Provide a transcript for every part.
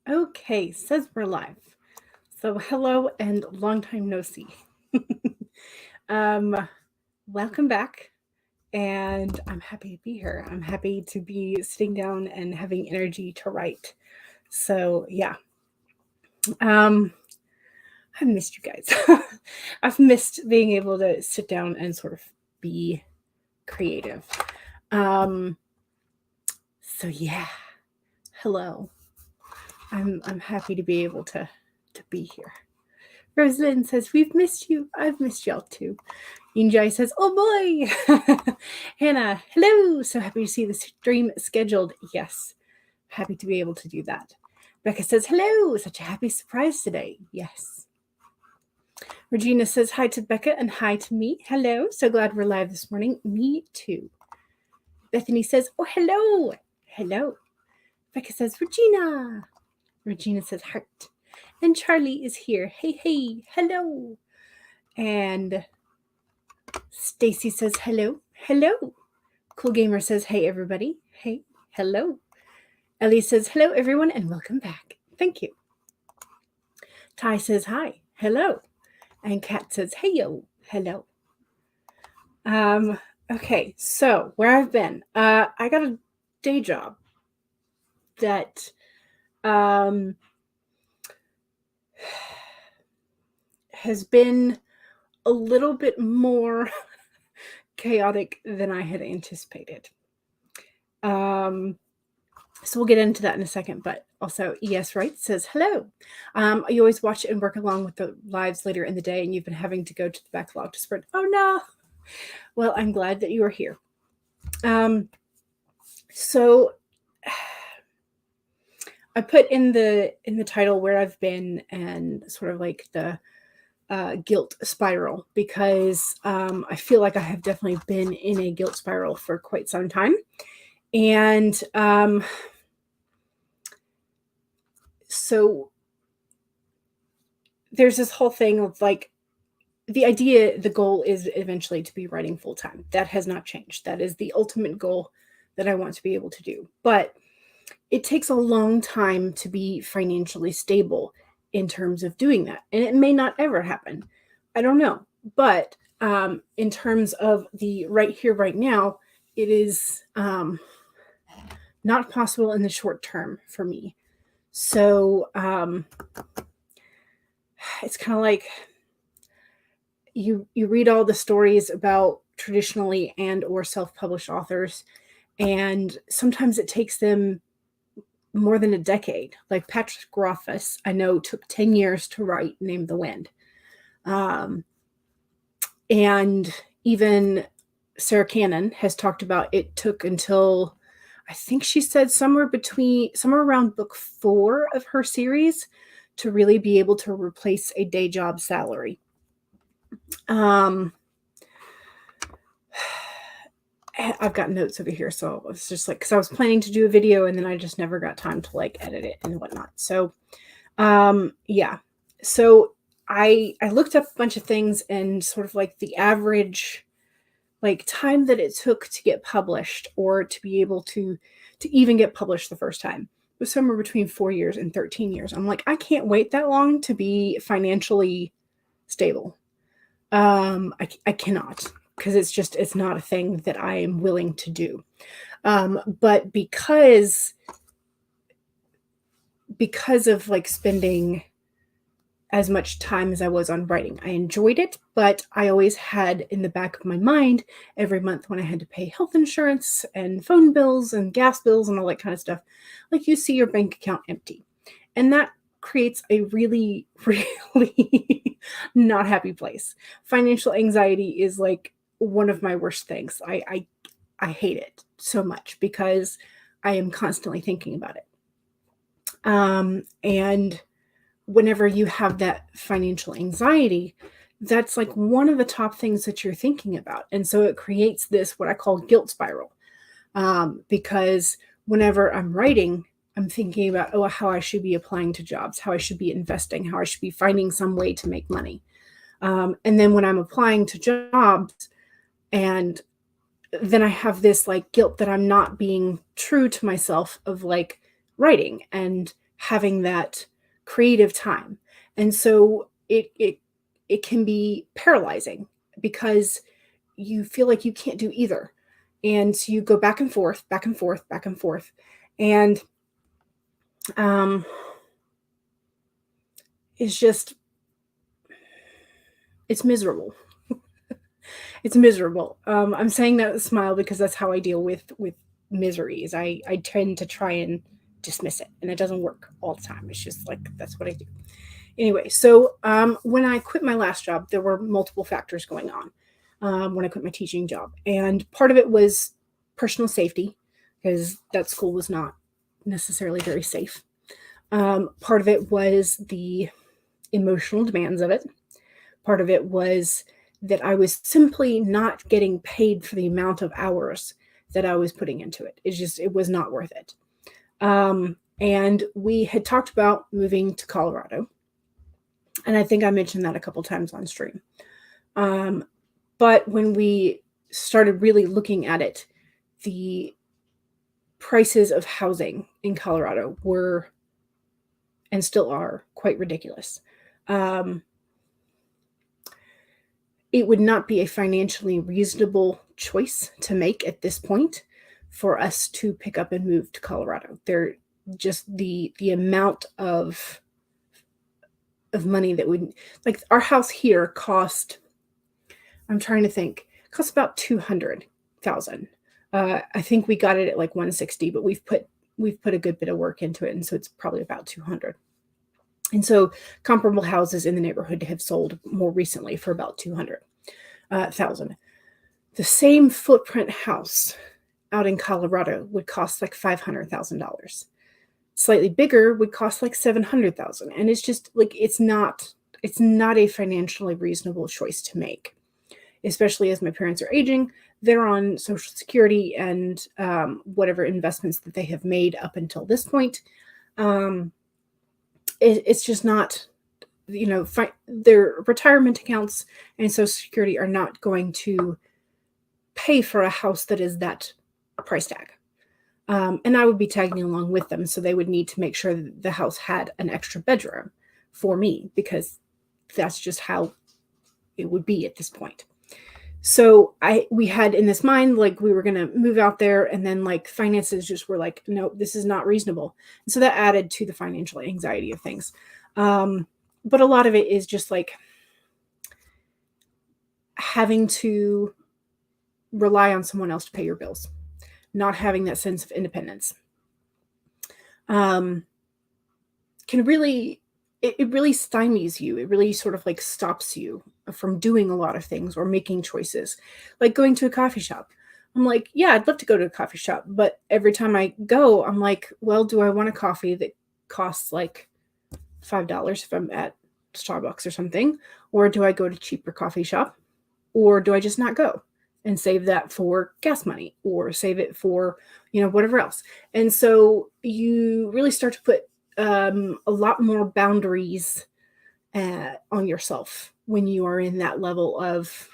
Okay, says we're live. So hello and long time no see. um, Welcome back, and I'm happy to be here. I'm happy to be sitting down and having energy to write. So yeah, um, I've missed you guys. I've missed being able to sit down and sort of be creative. Um, so yeah, hello. I'm happy to be able to be here. Rosalind says, "We've missed you. I've missed y'all too." Injai says, "Oh boy." Hannah, hello. So happy to see the stream scheduled. Yes, happy to be able to do that. Becca says, "Hello. Such a happy surprise today." Yes. Regina says, "Hi to Becca and hi to me." Hello. So glad we're live this morning. Me too. Bethany says, "Oh, hello." Hello. Becca says, "Regina." Regina says, "Heart." And Charlie is here. Hey, hey. Hello. And Stacy says hello. Hello. Cool Gamer says, "Hey everybody." Hey, hello. Ellie says, "Hello everyone and welcome back." Thank you. Ty says, "Hi. Hello." And Kat says, "Hey yo." Hello. Okay, so where I've been. I got a day job that has been a little bit more chaotic than I had anticipated. So we'll get into that in a second, but also ES Wright says hello. You always watch and work along with the lives later in the day, and you've been having to go to the backlog to spread. Oh no! Well, I'm glad that you are here. So I put in the title where I've been and sort of like the guilt spiral because I feel like I have definitely been in a guilt spiral for quite some time, and so there's this whole thing of like the goal is eventually to be writing full time. That has not changed. That is the ultimate goal that I want to be able to do. But it takes a long time to be financially stable in terms of doing that. And it may not ever happen. I don't know. But in terms of the right here, right now, it is not possible in the short term for me. So it's kind of like you read all the stories about traditionally and or self-published authors, and sometimes it takes them more than a decade. Like Patrick Rothfuss, I know, took 10 years to write Name the Wind. And even Sarah Canon has talked about it took until, I think she said somewhere around book 4 of her series to really be able to replace a day job salary. I've got notes over here, so it's just like, because I was planning to do a video and then I just never got time to like edit it and whatnot. So yeah, so I looked up a bunch of things, and sort of like the average like time that it took to get published or to be able to even get published the first time was somewhere between 4 years and 13 years. I'm like, I can't wait that long to be financially stable. I cannot, because it's not a thing that I am willing to do. But because of like spending as much time as I was on writing, I enjoyed it, but I always had in the back of my mind every month when I had to pay health insurance and phone bills and gas bills and all that kind of stuff, like you see your bank account empty. And that creates a really, really not happy place. Financial anxiety is like one of my worst things. I hate it so much because I am constantly thinking about it. And whenever you have that financial anxiety, that's like one of the top things that you're thinking about. And so it creates this, what I call guilt spiral. Because whenever I'm writing, I'm thinking about, how I should be applying to jobs, how I should be investing, how I should be finding some way to make money. And then when I'm applying to jobs, and then I have this like guilt that I'm not being true to myself of like writing and having that creative time. And so it can be paralyzing because you feel like you can't do either. And so you go back and forth, back and forth, back and forth. And um, it's just, it's miserable. It's miserable. I'm saying that with a smile because that's how I deal with misery. Is I tend to try and dismiss it, and it doesn't work all the time. It's just like that's what I do. Anyway, so when I quit my last job, there were multiple factors going on when I quit my teaching job, and part of it was personal safety because that school was not necessarily very safe. Part of it was the emotional demands of it. Part of it was that I was simply not getting paid for the amount of hours that I was putting into it. It was not worth it. And we had talked about moving to Colorado. And I think I mentioned that a couple times on stream. But when we started really looking at it, the prices of housing in Colorado were and still are quite ridiculous. It would not be a financially reasonable choice to make at this point for us to pick up and move to Colorado. They're just the amount of money that would, like, our house here cost, I'm trying to think, cost about $200,000. I think we got it at like 160, but we've put a good bit of work into it, and so it's probably about 200. And so comparable houses in the neighborhood have sold more recently for about 200,000. The same footprint house out in Colorado would cost like $500,000. Slightly bigger would cost like $700,000. And it's just like, it's not a financially reasonable choice to make, especially as my parents are aging. They're on Social Security and whatever investments that they have made up until this point. It's just not, their retirement accounts and Social Security are not going to pay for a house that is that price tag. And I would be tagging along with them, so they would need to make sure that the house had an extra bedroom for me, because that's just how it would be at this point. So we had in this mind, like, we were going to move out there, and then like finances just were like, no, this is not reasonable. And so that added to the financial anxiety of things. But a lot of it is just like having to rely on someone else to pay your bills, not having that sense of independence. Can really, it really stymies you. It really sort of like stops you from doing a lot of things or making choices, like going to a coffee shop. I'm like, yeah, I'd love to go to a coffee shop, but every time I go, I'm like, well, do I want a coffee that costs like $5 if I'm at Starbucks or something? Or do I go to a cheaper coffee shop? Or do I just not go and save that for gas money, or save it for, whatever else? And so you really start to put a lot more boundaries on yourself when you are in that level of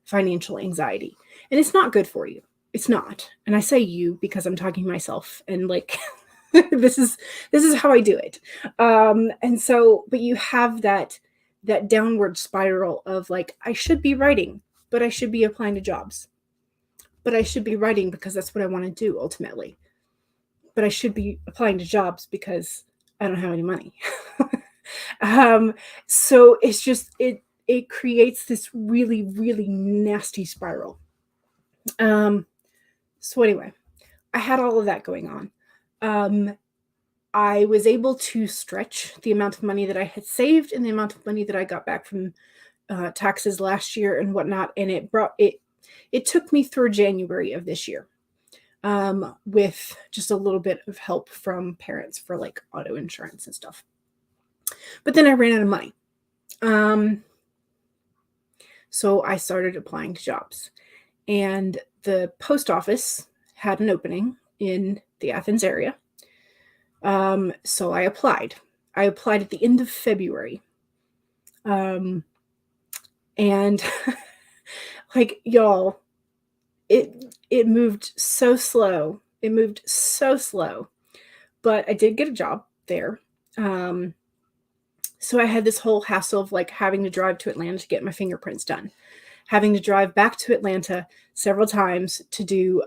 financial anxiety. And it's not good for you. It's not. And I say you because I'm talking to myself, and like, this is how I do it. And so, but you have that downward spiral of like, I should be writing, but I should be applying to jobs. But I should be writing because that's what I want to do ultimately. But I should be applying to jobs because I don't have any money. So it's just, it creates this really, really nasty spiral. So anyway, I had all of that going on. I was able to stretch the amount of money that I had saved and the amount of money that I got back from taxes last year and whatnot. And it took me through January of this year, with just a little bit of help from parents for like auto insurance and stuff. But then I ran out of money. So I started applying to jobs, and the post office had an opening in the Athens area. So I applied. I applied at the end of February. And like, y'all, it moved so slow. It moved so slow. But I did get a job, there. So I had this whole hassle of like having to drive to Atlanta to get my fingerprints done, having to drive back to Atlanta several times to do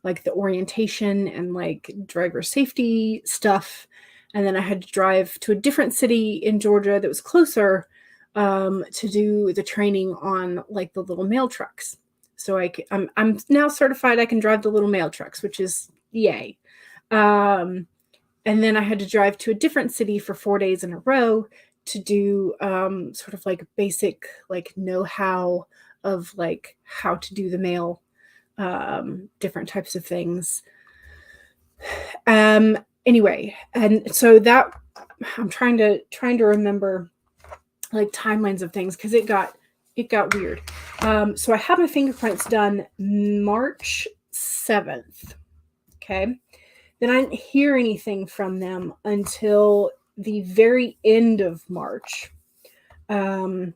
like the orientation and like driver safety stuff. And then I had to drive to a different city in Georgia that was closer to do the training on like the little mail trucks. So I'm now certified I can drive the little mail trucks, which is yay. And then I had to drive to a different city for 4 days in a row to do sort of like basic like know-how of like how to do the mail, different types of things. Anyway, and so that I'm trying to remember like timelines of things because it got weird. So I had my fingerprints done March 7th. Okay. Then I didn't hear anything from them until the very end of March. When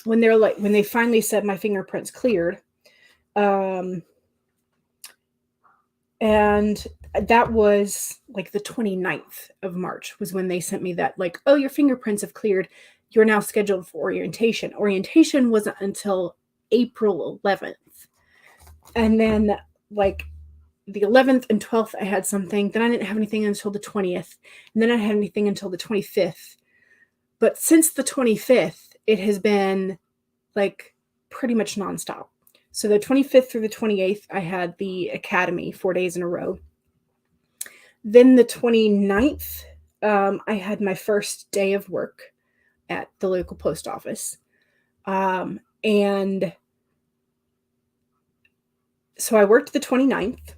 they finally said my fingerprints cleared. And that was like the 29th of March was when they sent me that like, oh, your fingerprints have cleared. You're now scheduled for orientation. Orientation wasn't until April 11th. And then like the 11th and 12th, I had something. Then I didn't have anything until the 20th. And then I had anything until the 25th. But since the 25th, it has been like pretty much nonstop. So the 25th through the 28th, I had the academy 4 days in a row. Then the 29th, I had my first day of work at the local post office. And so I worked the 29th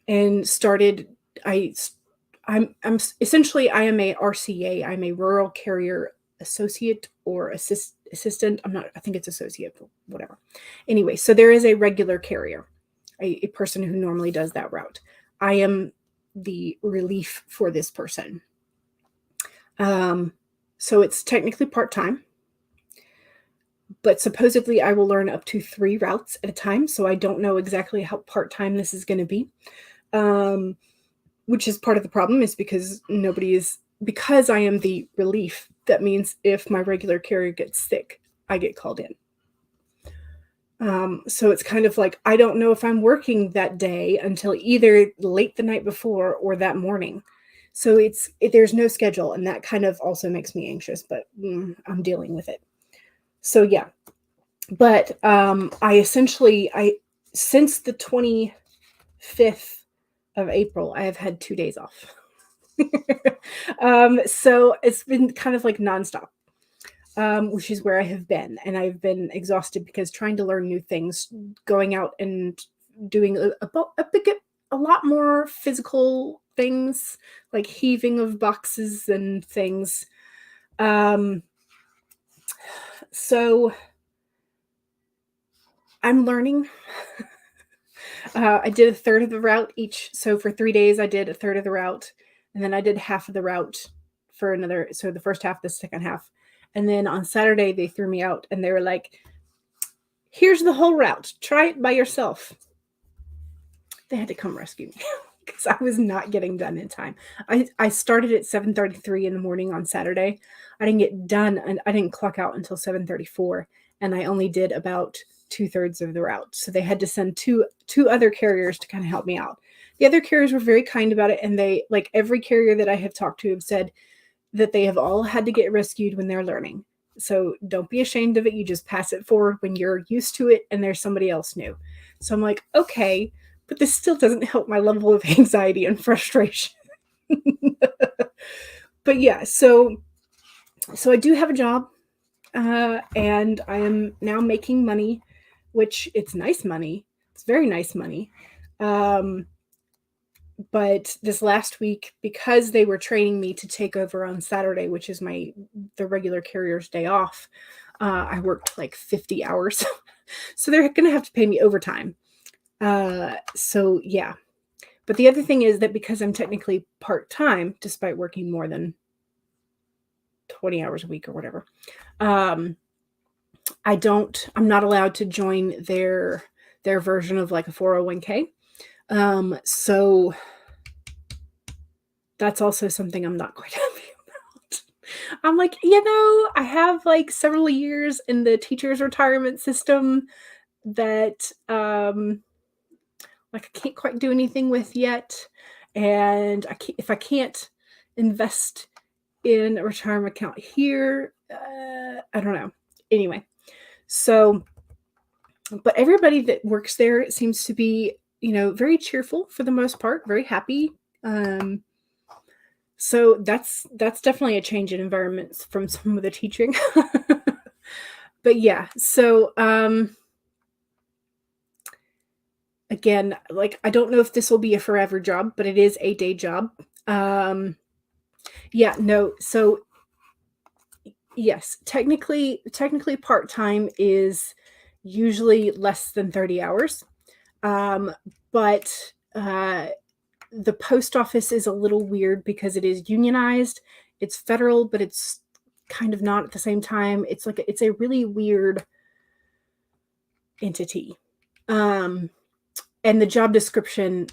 and started, I'm essentially, I am a RCA. I'm a rural carrier associate or assistant. I think it's associate, but whatever. Anyway, so there is a regular carrier, a person who normally does that route. I am the relief for this person. So it's technically part-time, but supposedly I will learn up to 3 routes at a time. So I don't know exactly how part-time this is going to be. Which is part of the problem is because because I am the relief. That means if my regular carrier gets sick, I get called in. So it's kind of like, I don't know if I'm working that day until either late the night before or that morning. So there's no schedule. And that kind of also makes me anxious, but I'm dealing with it. So yeah, but since the 25th of April, I have had 2 days off. So it's been kind of like nonstop, which is where I have been. And I've been exhausted because trying to learn new things, going out and doing a lot more physical things like heaving of boxes and things. So I'm learning. I did a third of the route each. So for 3 days, I did a third of the route. And then I did half of the route for another. So the first half, the second half. And then on Saturday, they threw me out and they were like, here's the whole route. Try it by yourself. They had to come rescue me because I was not getting done in time. I started at 7:33 in the morning on Saturday. I didn't get done and I didn't clock out until 7:34. And I only did about 2/3 of the route. So they had to send two other carriers to kind of help me out. The other carriers were very kind about it. And they, like every carrier that I have talked to, have said that they have all had to get rescued when they're learning. So don't be ashamed of it. You just pass it forward when you're used to it and there's somebody else new. So I'm like, okay, but this still doesn't help my level of anxiety and frustration. But yeah, so I do have a job, and I am now making money, which it's nice money. It's very nice money. But this last week, because they were training me to take over on Saturday, which is the regular carrier's day off, I worked like 50 hours. So they're going to have to pay me overtime. So yeah. But the other thing is that because I'm technically part-time, despite working more than 20 hours a week or whatever, I'm not allowed to join their version of like a 401k. So that's also something I'm not quite happy about. I'm like, I have like several years in the teacher's retirement system that like I can't quite do anything with yet. And if I can't invest in a retirement account here, I don't know. Anyway, so, but everybody that works there seems to be, very cheerful for the most part, very happy. So that's definitely a change in environments from some of the teaching. But yeah, so again, like I don't know if this will be a forever job, but it is a day job. Yeah, no, so yes, technically part-time is usually less than 30 hours. But the post office is a little weird because it is unionized. It's federal, but it's kind of not at the same time. It's a really weird entity. And the job description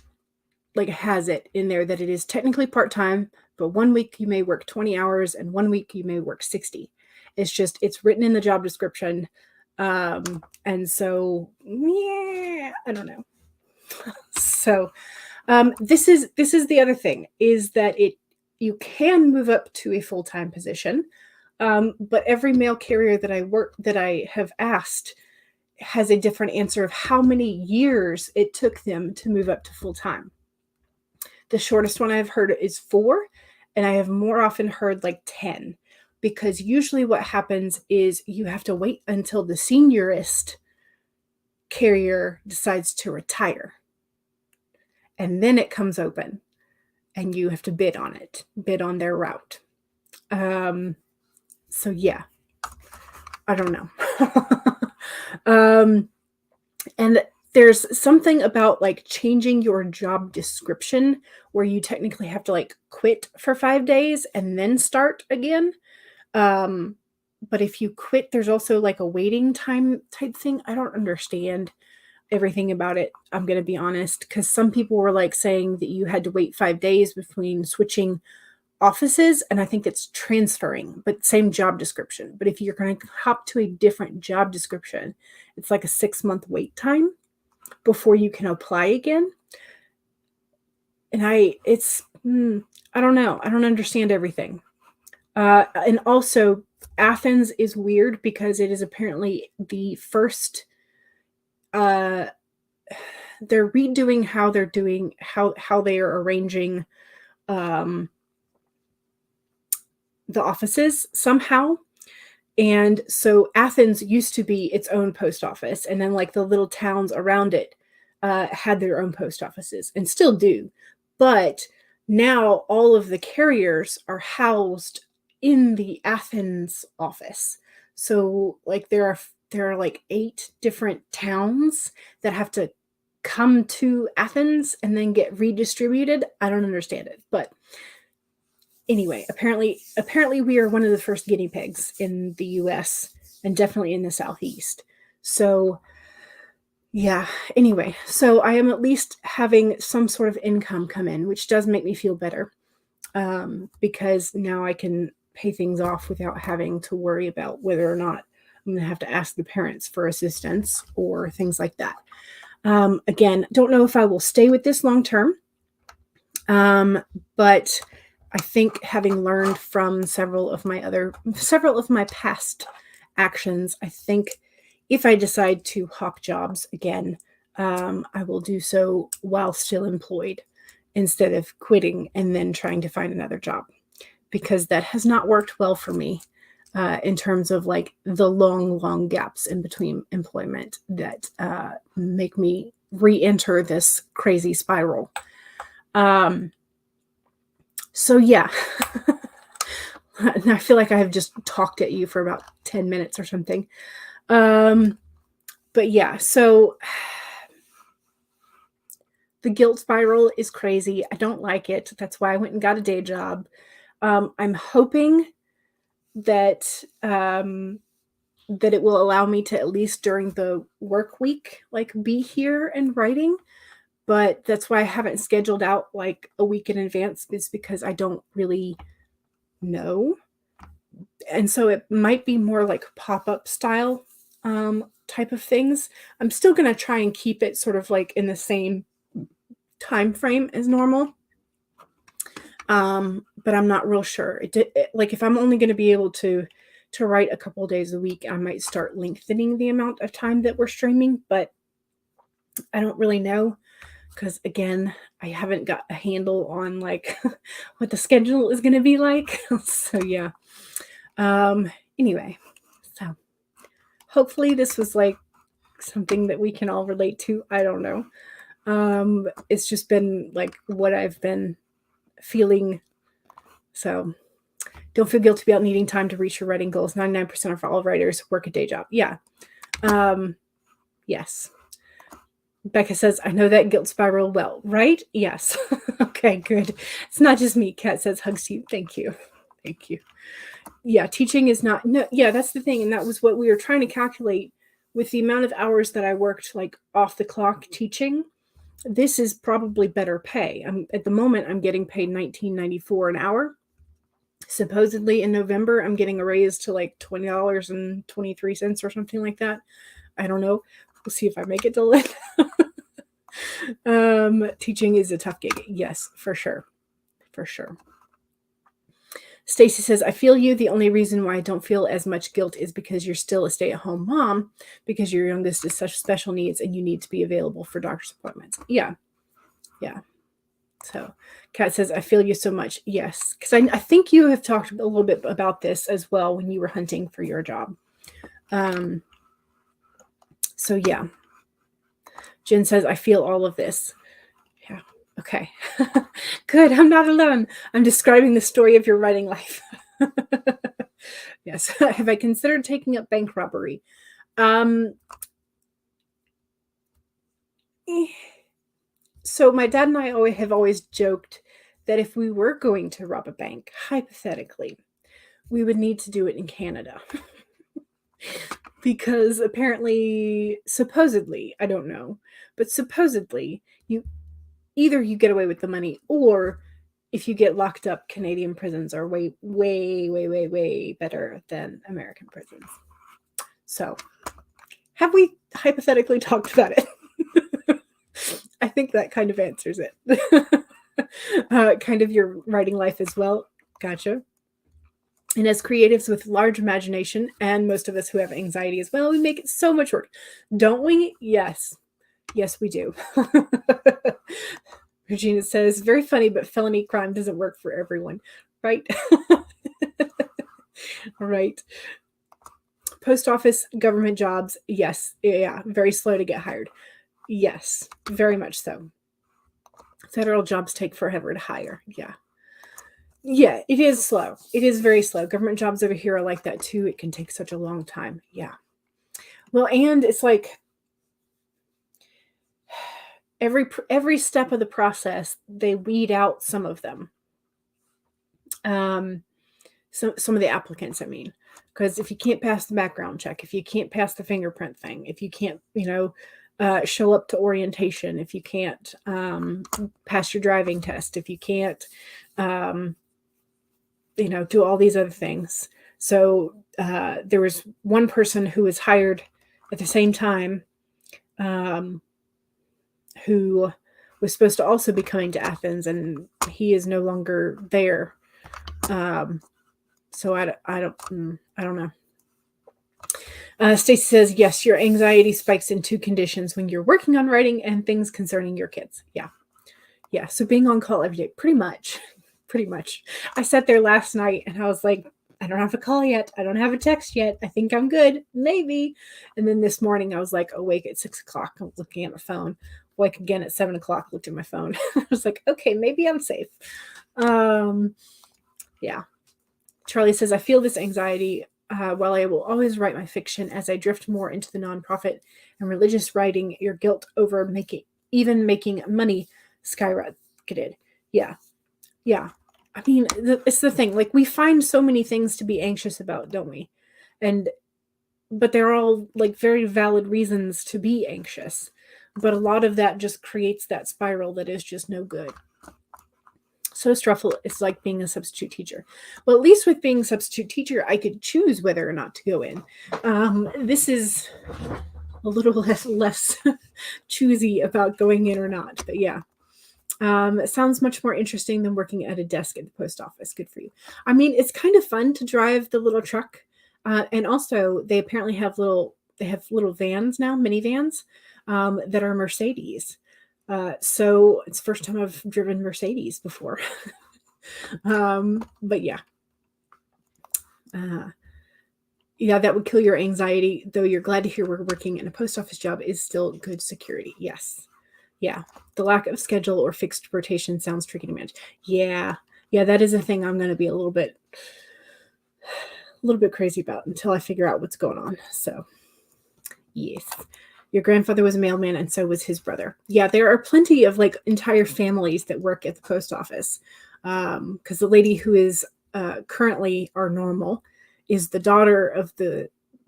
like has it in there that it is technically part-time, but 1 week you may work 20 hours and 1 week you may work 60. It's written in the job description. And so, yeah, I don't know. So, this is the other thing is that you can move up to a full-time position. But every mail carrier that I have asked has a different answer of how many years it took them to move up to full-time. The shortest one I've heard is 4, and I have more often heard like 10, because usually what happens is you have to wait until the seniorist carrier decides to retire. And then it comes open and you have to bid on their route. So yeah, I don't know. And there's something about like changing your job description where you technically have to like quit for 5 days and then start again. But if you quit, there's also like a waiting time type thing. I don't understand everything about it, I'm going to be honest, because some people were like saying that you had to wait 5 days between switching offices, and I think it's transferring, but same job description. But if you're going to hop to a different job description, it's like a 6-month wait time before you can apply again. And I don't know. I don't understand everything. And also, Athens is weird because it is apparently the first. They're redoing how they're doing how they are arranging the offices somehow. And so Athens used to be its own post office, and then like the little towns around it had their own post offices and still do. But now all of the carriers are housed in the Athens office. So like there are like 8 different towns that have to come to Athens and then get redistributed. I don't understand it, but anyway, apparently we are one of the first guinea pigs in the US and definitely in the Southeast. So yeah, anyway, so I am at least having some sort of income come in, which does make me feel better, because now I can pay things off without having to worry about whether or not I'm going to have to ask the parents for assistance or things like that. Again, don't know if I will stay with this long term, but I think having learned from several of my past actions, I think if I decide to hop jobs again, I will do so while still employed instead of quitting and then trying to find another job, because that has not worked well for me in terms of like the long gaps in between employment that make me re-enter this crazy spiral. So yeah, and I feel like I have just talked at you for about 10 minutes or something. But yeah, so the guilt spiral is crazy. I don't like it. That's why I went and got a day job. I'm hoping that that it will allow me to, at least during the work week, like be here and writing. but that's why I haven't scheduled out like a week in advance, is because I don't really know. And so it might be more like pop-up style type of things. I'm still going to try and keep it sort of like in the same time frame as normal. But I'm not real sure. Like if I'm only going to be able to write a couple of days a week, I might start lengthening the amount of time that we're streaming, but I don't really know, because again, I haven't got a handle on like what the schedule is going to be like. So yeah. Anyway, so hopefully this was like something that we can all relate to. I don't know. It's just been like what I've been feeling. So don't feel guilty about needing time to reach your writing goals. 99% of all writers work a day job. Yeah. Yes. Becca says, I know that guilt spiral well, right? Yes. Okay, good. It's not just me. Kat says, hugs to you. Thank you. Thank you. Yeah, teaching is not, no, yeah, that's the thing. And that was what we were trying to calculate with the amount of hours that I worked like off the clock teaching. This is probably better pay. At the moment, I'm getting paid $19.94 an hour. Supposedly in November, I'm getting a raise to like $20.23 or something like that. I don't know. We'll see if I make it to then. Teaching is a tough gig. Yes, for sure. For sure. Stacy says, I feel you. The only reason why I don't feel as much guilt is because you're still a stay-at-home mom, because your youngest is such special needs and you need to be available for doctor's appointments. Yeah. Yeah. So Kat says, I feel you so much. Yes. Because I think you have talked a little bit about this as well when you were hunting for your job. So yeah. Jen says, I feel all of this. Yeah. Okay. Good. I'm not alone. I'm describing the story of your writing life. Yes. Have I considered taking up bank robbery? So my dad and I have always joked that if we were going to rob a bank, hypothetically, we would need to do it in Canada. Because apparently, supposedly, I don't know, but supposedly, you get away with the money, or if you get locked up, Canadian prisons are way, way, way, way, way better than American prisons. So, have we hypothetically talked about it? I think that kind of answers it. Kind of your writing life as well. Gotcha. And as creatives with large imagination, and most of us who have anxiety as well, we make it so much work. Don't we? Yes. Yes, we do. Regina says, very funny, but felony crime doesn't work for everyone. Right? Right. Post office, government jobs. Yes. Yeah. Very slow to get hired. Yes. Very much so. Federal jobs take forever to hire. Yeah. Yeah, it is slow. It is very slow. Government jobs over here are like that too. It can take such a long time. Yeah. Well, and it's like every step of the process, they weed out some of them. So some of the applicants, I mean, because if you can't pass the background check, if you can't pass the fingerprint thing, if you can't, show up to orientation, if you can't pass your driving test, if you can't, do all these other things. So there was one person who was hired at the same time who was supposed to also be coming to Athens, and he is no longer there. So I don't know. Stacey says, yes, your anxiety spikes in two conditions: when you're working on writing and things concerning your kids. Yeah. Yeah. So being on call every day, pretty much. I sat there last night and I was like, I don't have a call yet. I don't have a text yet. I think I'm good. Maybe. And then this morning I was like awake at 6 o'clock. I'm looking at my phone. Awake again at 7 o'clock, looked at my phone. I was like, okay, maybe I'm safe. Yeah. Charlie says, I feel this anxiety while I will always write my fiction. As I drift more into the nonprofit and religious writing, your guilt over making money skyrocketed. Yeah. Yeah. I mean, it's the thing. Like, we find so many things to be anxious about, don't we? But they're all like very valid reasons to be anxious. But a lot of that just creates that spiral that is just no good. So stressful. It's like being a substitute teacher. Well, at least with being a substitute teacher, I could choose whether or not to go in. This is a little less choosy about going in or not. But yeah, it sounds much more interesting than working at a desk at the post office. Good for you. I mean, it's kind of fun to drive the little truck. And also, they apparently have little vans now, minivans, that are Mercedes. So it's the first time I've driven Mercedes before. But yeah. Yeah, that would kill your anxiety, though you're glad to hear we're working in a post office job is still good security. Yes. Yeah. The lack of schedule or fixed rotation sounds tricky to manage. Yeah. Yeah, that is a thing I'm going to be a little bit crazy about until I figure out what's going on. So, yes. Your grandfather was a mailman and so was his brother. Yeah, there are plenty of like entire families that work at the post office. Because the lady who is currently our normal is the daughter of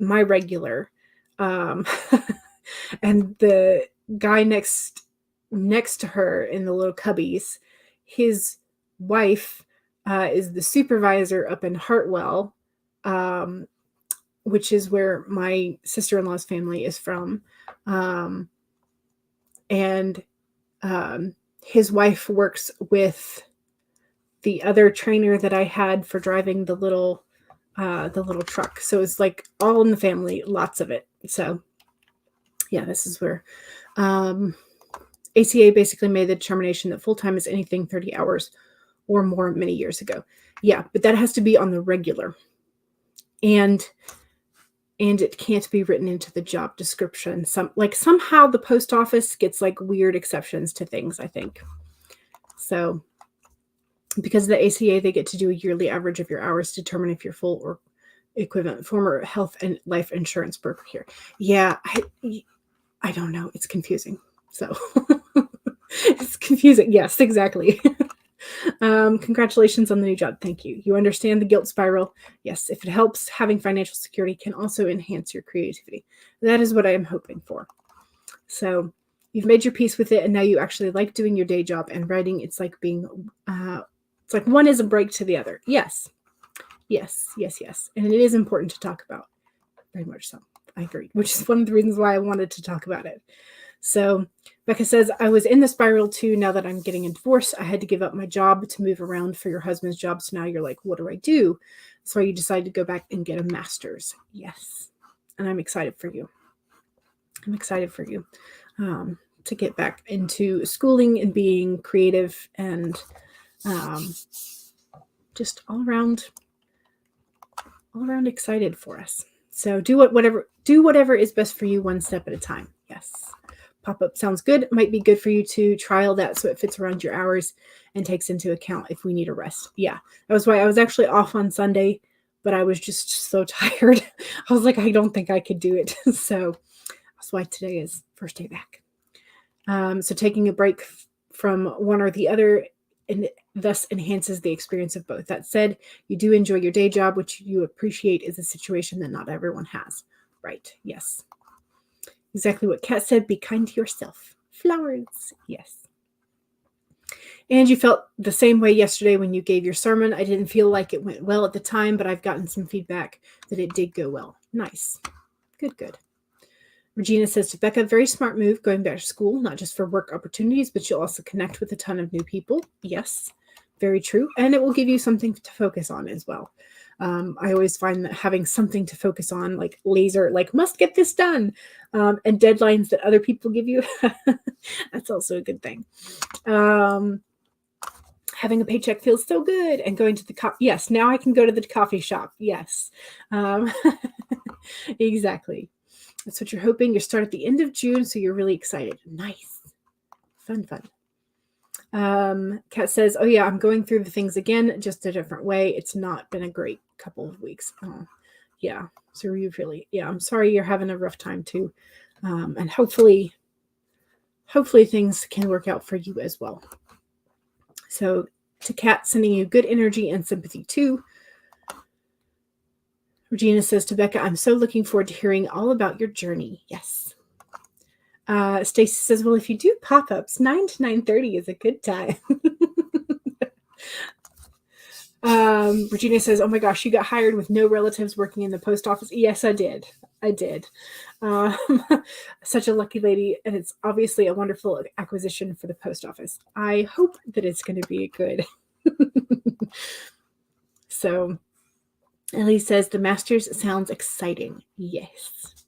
my regular. And the guy next to her in the little cubbies, his wife is the supervisor up in Hartwell, which is where my sister-in-law's family is from. And his wife works with the other trainer that I had for driving the little truck. So it's like all in the family, lots of it. So yeah, this is where ACA basically made the determination that full-time is anything 30 hours or more many years ago. Yeah, but that has to be on the regular. And it can't be written into the job description. Somehow the post office gets like weird exceptions to things, I think. So because of the ACA, they get to do a yearly average of your hours to determine if you're full or equivalent former health and life insurance broker here. Yeah, I don't know. It's confusing. So it's confusing. Yes, exactly. Congratulations on the new job. Thank you. You understand the guilt spiral. Yes, if it helps, having financial security can also enhance your creativity. That is what I am hoping for. So you've made your peace with it, and now you actually like doing your day job and writing. It's like being, it's like one is a break to the other. Yes. Yes, yes, yes. And it is important to talk about. Very much so. I agree, which is one of the reasons why I wanted to talk about it. So Becca says, I was in the spiral too. Now that I'm getting a divorce, I had to give up my job to move around for your husband's job. So now you're like, what do I do? So you decided to go back and get a master's. Yes. And I'm excited for you. I'm excited for you to get back into schooling and being creative and just all around excited for us. So do whatever is best for you, one step at a time. Yes. Pop-up sounds good. It might be good for you to trial that so it fits around your hours and takes into account if we need a rest. Yeah, that was why I was actually off on Sunday, but I was just so tired. I was like, I don't think I could do it. So that's why today is first day back. So taking a break from one or the other and thus enhances the experience of both. That said, you do enjoy your day job, which you appreciate is a situation that not everyone has. Right. Yes. Exactly what Kat said. Be kind to yourself. Flowers. Yes. And you felt the same way yesterday when you gave your sermon. I didn't feel like it went well at the time, but I've gotten some feedback that it did go well. Nice. Good. Regina says to Becca, very smart move going back to school, not just for work opportunities, but you'll also connect with a ton of new people. Yes, very true. And it will give you something to focus on as well. I always find that having something to focus on, like laser, like must get this done, and deadlines that other people give you, that's also a good thing. Having a paycheck feels so good, and going to the yes, now I can go to the coffee shop. Yes, exactly. That's what you're hoping. You start at the end of June, so you're really excited. Nice. Fun. Kat says, oh yeah, I'm going through the things again, just a different way. It's not been a great couple of weeks. Oh, yeah. So you really, yeah, I'm sorry you're having a rough time too. And hopefully things can work out for you as well. So to Kat, sending you good energy and sympathy too. Regina says to Becca, I'm so looking forward to hearing all about your journey. Yes. Stacy says, well, if you do pop-ups, 9 to 9:30 is a good time. Regina says, oh my gosh, you got hired with no relatives working in the post office. Yes, I did. Such a lucky lady, and it's obviously a wonderful acquisition for the post office. I hope that it's going to be good. So Ellie says, the Masters sounds exciting. Yes.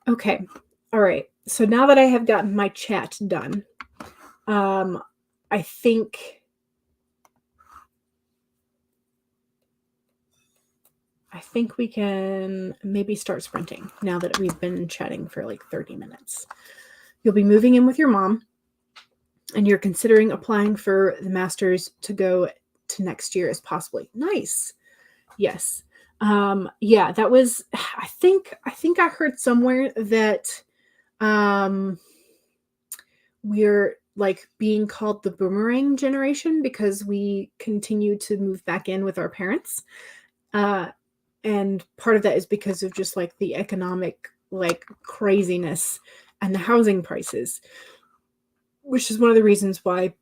Okay. All right. So now that I have gotten my chat done, I think we can maybe start sprinting now that we've been chatting for like 30 minutes. You'll be moving in with your mom, and you're considering applying for the Masters to go to next year as possibly. Nice. Yes. Yeah, that was, I think I heard somewhere that we're like being called the boomerang generation because we continue to move back in with our parents. And part of that is because of just like the economic like craziness and the housing prices, which is one of the reasons why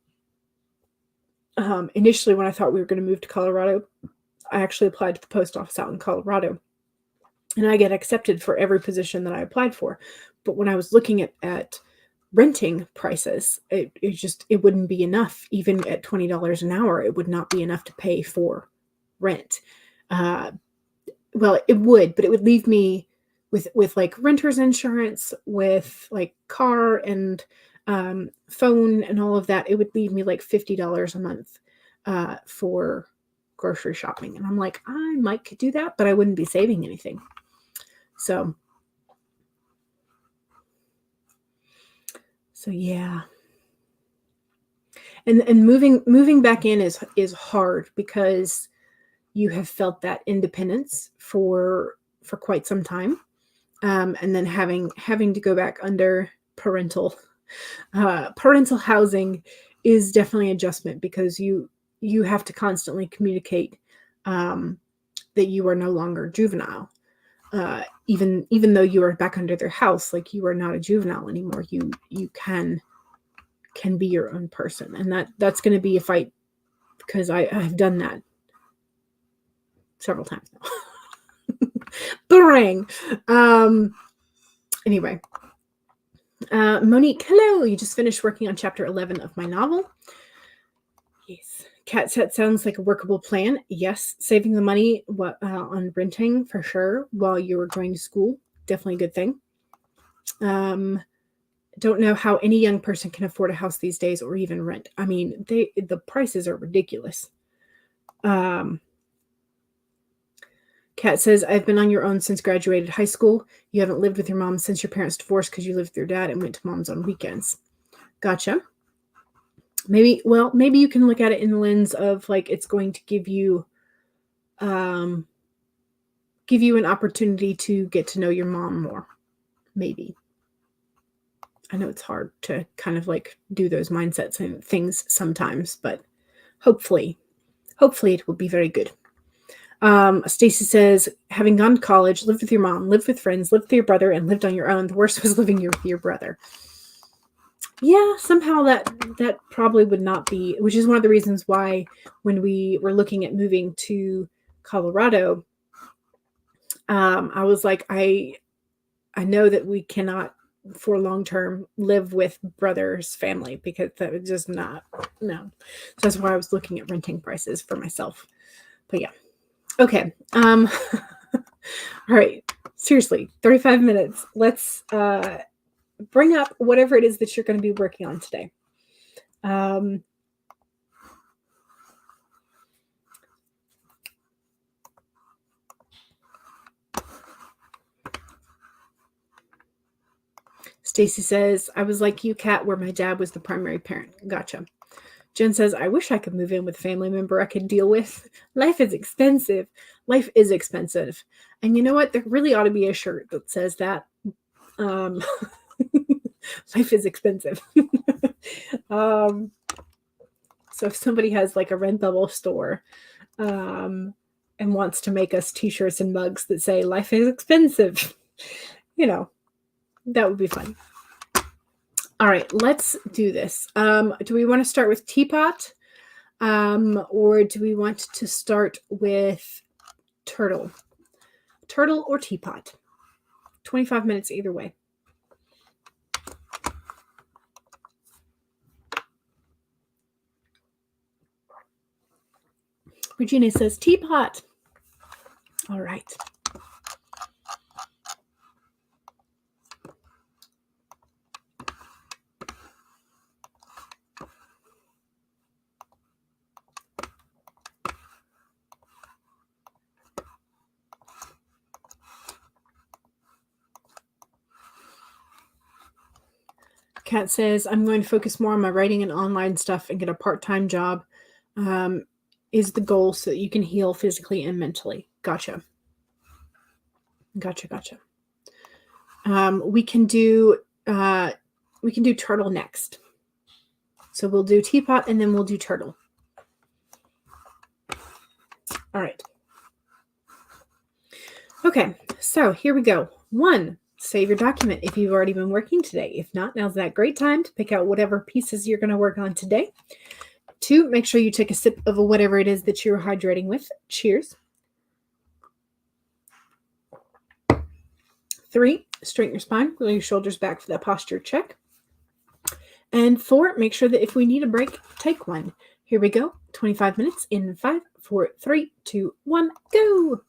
initially when I thought we were going to move to Colorado, I actually applied to the post office out in Colorado, and I get accepted for every position that I applied for. But when I was looking at renting prices, it wouldn't be enough. Even at $20 an hour, it would not be enough to pay for rent. Well, it would, but it would leave me with like renter's insurance, with like car and phone and all of that. It would leave me like $50 a month for grocery shopping. And I'm like, I might could do that, but I wouldn't be saving anything. So yeah. And moving back in is hard because you have felt that independence for quite some time. And then having to go back under parental housing is definitely an adjustment, because you have to constantly communicate that you are no longer juvenile. Even though you are back under their house, like you are not a juvenile anymore. You can be your own person, and that's going to be a fight, because I've done that several times now. Boomerang. Anyway, Monique, hello. You just finished working on chapter 11 of my novel. Yes. Cat set sounds like a workable plan. Yes. Saving the money on renting for sure while you were going to school. Definitely a good thing. Don't know how any young person can afford a house these days, or even rent. I mean, the prices are ridiculous. Kat says, I've been on your own since graduated high school. You haven't lived with your mom since your parents divorced because you lived with your dad and went to mom's on weekends. Gotcha. Maybe you can look at it in the lens of like, it's going to give you an opportunity to get to know your mom more. Maybe. I know it's hard to kind of like do those mindsets and things sometimes, but hopefully it will be very good. Stacy says, having gone to college, lived with your mom, lived with friends, lived with your brother, and lived on your own. The worst was living with your brother. Yeah, somehow that probably would not be, which is one of the reasons why when we were looking at moving to Colorado, I was like, I know that we cannot for long term live with brother's family, because that was just no. So that's why I was looking at renting prices for myself. But yeah. Okay. All right. Seriously, 35 minutes. Let's bring up whatever it is that you're going to be working on today. Stacy says, I was like you, Kat, where my dad was the primary parent. Gotcha. Jen says, I wish I could move in with a family member I could deal with. Life is expensive. Life is expensive. And you know what? There really ought to be a shirt that says that. Life is expensive. So if somebody has like a Redbubble store and wants to make us t-shirts and mugs that say life is expensive, that would be fun. All right, let's do this. Do we want to start with teapot? Or do we want to start with turtle? Turtle or teapot? 25 minutes either way. Regina says teapot. All right. Kat says, I'm going to focus more on my writing and online stuff and get a part-time job is the goal so that you can heal physically and mentally. Gotcha. We can do turtle next. So we'll do teapot and then we'll do turtle. All right. Okay, so here we go. 1, save your document if you've already been working today. If not, now's that great time to pick out whatever pieces you're going to work on today. 2, make sure you take a sip of whatever it is that you're hydrating with. Cheers. 3, straighten your spine, roll your shoulders back for that posture check. And 4, make sure that if we need a break, take one. Here we go. 25 minutes in 5, 4, 3, 2, 1, go.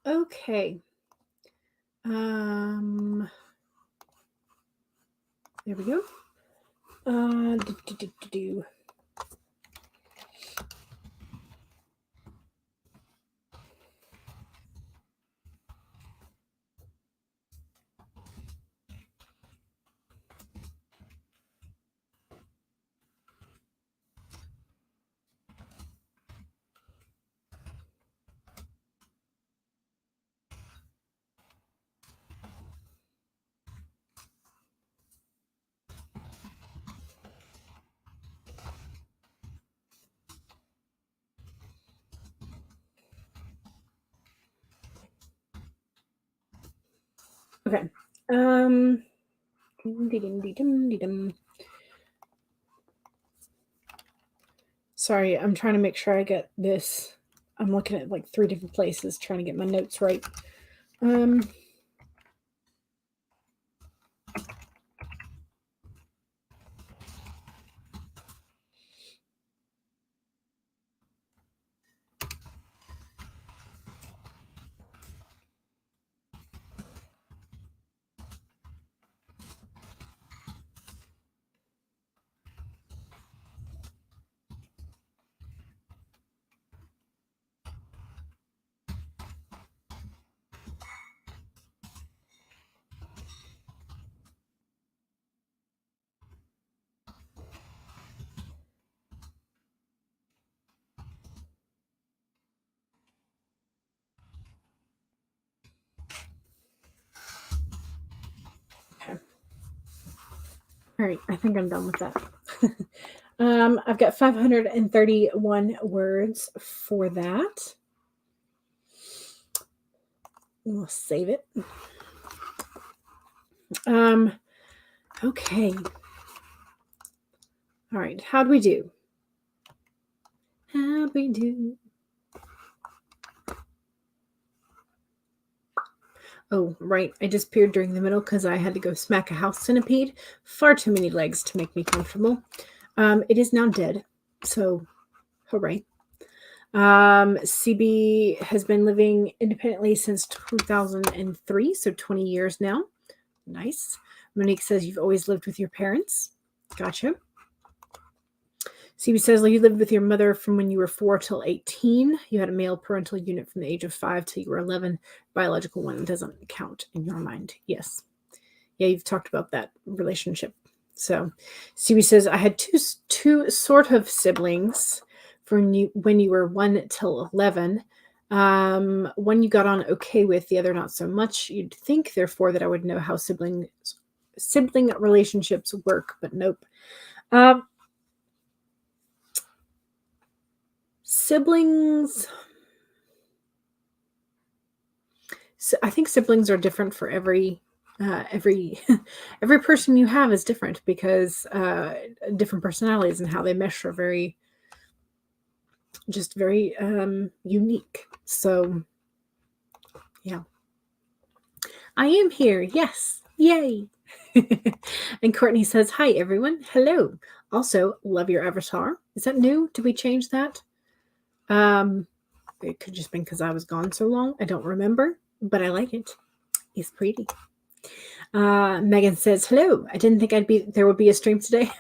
Okay. There we go. Okay. Sorry, I'm trying to make sure I get this. I'm looking at like 3 different places trying to get my notes right. Okay. All right, I think I'm done with that. I've got 531 words for that. We'll save it. Okay. All right, how'd we do? How'd we do? Oh, right. I disappeared during the middle because I had to go smack a house centipede. Far too many legs to make me comfortable. It is now dead. So, hooray. CB has been living independently since 2003, so 20 years now. Nice. Monique says you've always lived with your parents. Gotcha. CB says you lived with your mother from when you were 4 till 18. You had a male parental unit from the age of 5 till you were 11. Biological one doesn't count in your mind. Yes. Yeah, you've talked about that relationship. So CB says I had two sort of siblings from when you were 1 till 11. One you got on okay with, the other not so much. You'd think, therefore, that I would know how sibling relationships work, but nope. Siblings. So I think siblings are different for every person you have is different because different personalities and how they mesh are very unique. So yeah, I am here. Yes, yay. And Courtney says, hi everyone. Hello. Also, love your avatar. Is that new? Did we change that? It could just been because I was gone so long. I don't remember, but I like it. It's pretty. Megan says, hello. I didn't think there would be a stream today.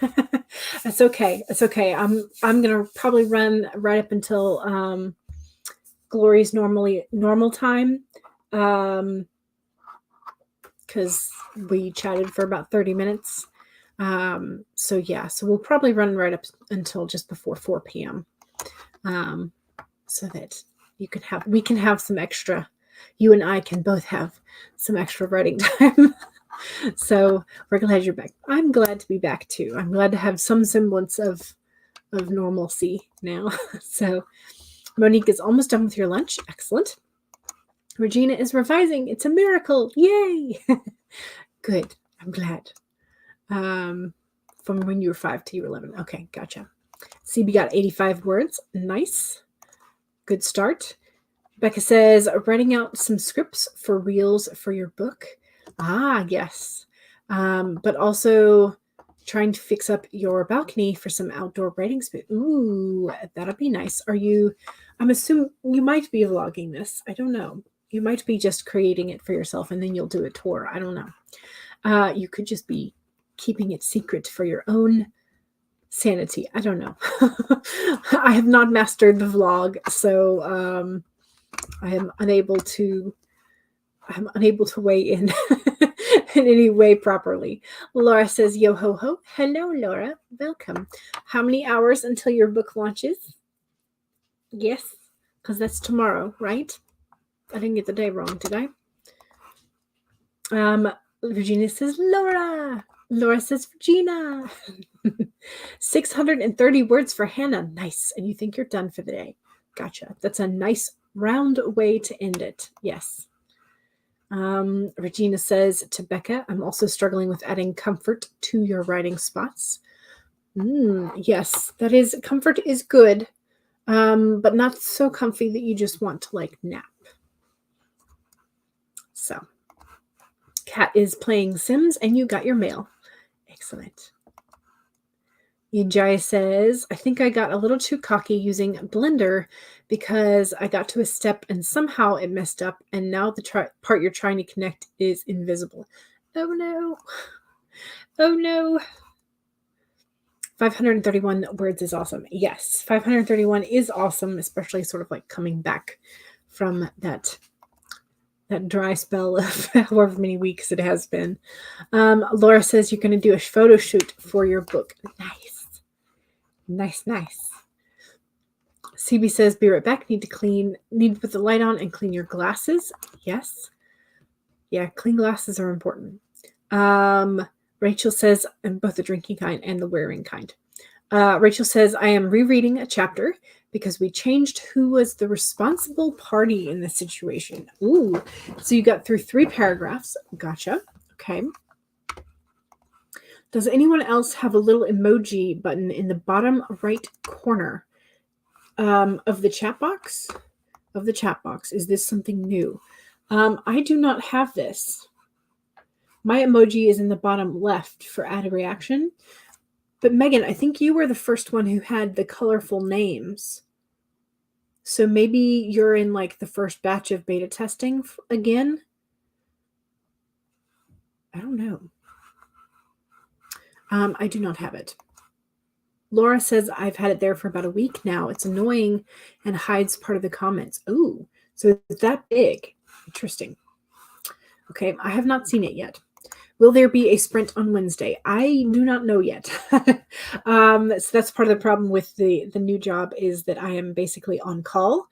That's okay. It's okay. I'm gonna probably run right up until Glory's normal time. Because we chatted for about 30 minutes. So we'll probably run right up until just before 4 p.m. So that we can have some extra. You and I can both have some extra writing time. So we're glad you're back. I'm glad to be back too. I'm glad to have some semblance of normalcy now. So Monique is almost done with your lunch. Excellent. Regina is revising. It's a miracle. Yay. Good. I'm glad. From when you were 5 to you were 11. Okay, gotcha. CB got 85 words. Nice. Good start. Becca says, writing out some scripts for reels for your book. Ah, yes. But also trying to fix up your balcony for some outdoor writing space. Ooh, that'll be nice. I'm assuming you might be vlogging this. I don't know. You might be just creating it for yourself and then you'll do a tour. I don't know. You could just be keeping it secret for your own sanity. I don't know. I have not mastered the vlog, so I am unable to weigh in in any way properly. Laura says, yo ho ho. Hello, Laura. Welcome. How many hours until your book launches? Yes, because that's tomorrow, right? I didn't get the day wrong, did I? Virginia says, Laura. Laura says, Regina. 630 words for Hannah. Nice. And you think you're done for the day. Gotcha. That's a nice round way to end it. Yes. Regina says to Becca, I'm also struggling with adding comfort to your writing spots. Yes, that is, comfort is good, but not so comfy that you just want to like nap. So, Kat is playing Sims and you got your mail. Excellent. Yajaya says, I think I got a little too cocky using Blender because I got to a step and somehow it messed up and now the part you're trying to connect is invisible. Oh no. Oh no. 531 words is awesome. Yes, 531 is awesome, especially sort of like coming back from that dry spell of however many weeks it has been. Laura says you're going to do a photo shoot for your book. Nice. CB says, be right back. Need to put the light on and clean your glasses. Yes. Yeah, clean glasses are important. Rachel says, I'm both the drinking kind and the wearing kind. Rachel says, I am rereading a chapter because we changed who was the responsible party in the situation. Ooh, so you got through 3 paragraphs. Gotcha. Okay. Does anyone else have a little emoji button in the bottom right corner of the chat box? Is this something new? I do not have this. My emoji is in the bottom left for add a reaction. But Megan, I think you were the first one who had the colorful names. So maybe you're in like the first batch of beta testing again. I don't know. I do not have it. Laura says, I've had it there for about a week now. It's annoying and hides part of the comments. Ooh, so it's that big. Interesting. Okay, I have not seen it yet. Will there be a sprint on Wednesday? I do not know yet. So that's part of the problem with the new job is that I am basically on call.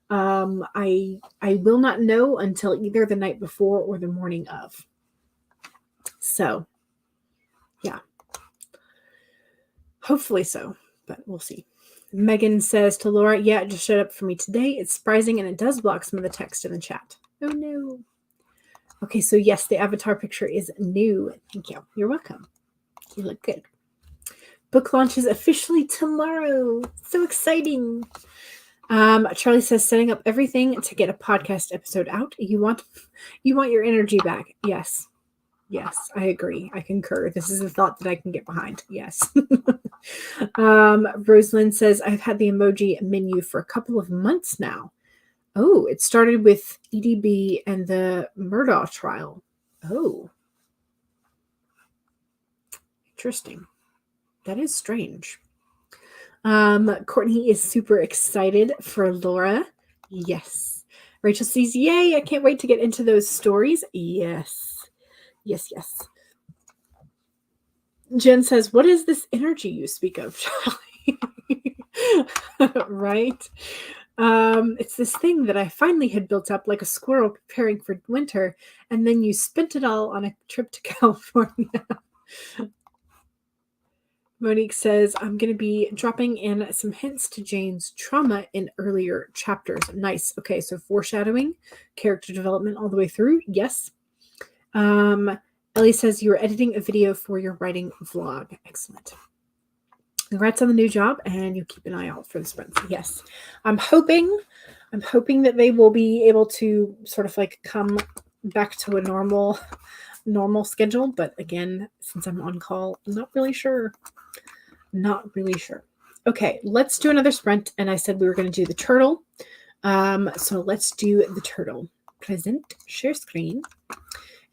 I will not know until either the night before or the morning of. So, yeah. Hopefully so, but we'll see. Megan says to Laura, yeah, it just showed up for me today. It's surprising and it does block some of the text in the chat. Oh no. Okay, so yes, the avatar picture is new. Thank you. You're welcome. You look good. Book launch is officially tomorrow. So exciting. Charlie says, setting up everything to get a podcast episode out. You want your energy back. Yes. Yes, I agree. I concur. This is a thought that I can get behind. Yes. Rosalind says, I've had the emoji menu for a couple of months now. Oh, it started with EDB and the Murdaugh trial. Oh. Interesting. That is strange. Courtney is super excited for Laura. Yes. Rachel says, yay, I can't wait to get into those stories. Yes. Yes. Jen says, what is this energy you speak of, Charlie? Right? It's this thing that I finally had built up like a squirrel preparing for winter, and then you spent it all on a trip to California. Monique says, I'm going to be dropping in some hints to Jane's trauma in earlier chapters. Nice. Okay, so foreshadowing, character development all the way through. Yes. Ellie says, you were editing a video for your writing vlog. Excellent. Congrats on the new job, and you keep an eye out for the sprints. Yes. I'm hoping that they will be able to sort of like come back to a normal schedule. But again, since I'm on call, I'm not really sure. Okay, let's do another sprint. And I said we were going to do the turtle. So let's do the turtle. present share screen.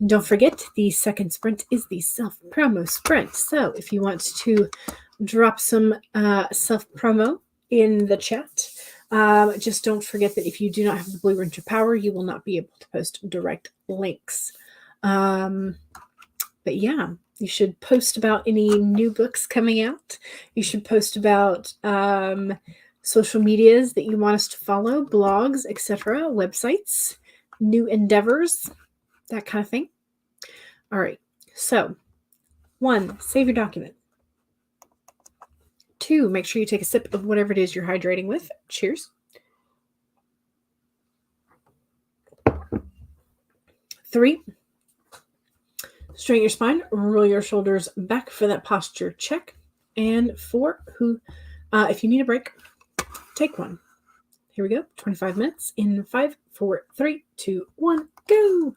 And don't forget, the second sprint is the self-promo sprint. So if you want to drop some self-promo in the chat, just don't forget that if you do not have the Blue Ranger power, you will not be able to post direct links. But yeah, you should post about any new books coming out. You should post about social medias that you want us to follow, blogs, etc., websites, new endeavors, that kind of thing. All right. So, 1, save your document. 2, make sure you take a sip of whatever it is you're hydrating with. Cheers. 3, straighten your spine, roll your shoulders back for that posture check. And 4, if you need a break, take one. Here we go. 25 minutes in 5, 4, 3, 2, 1, go.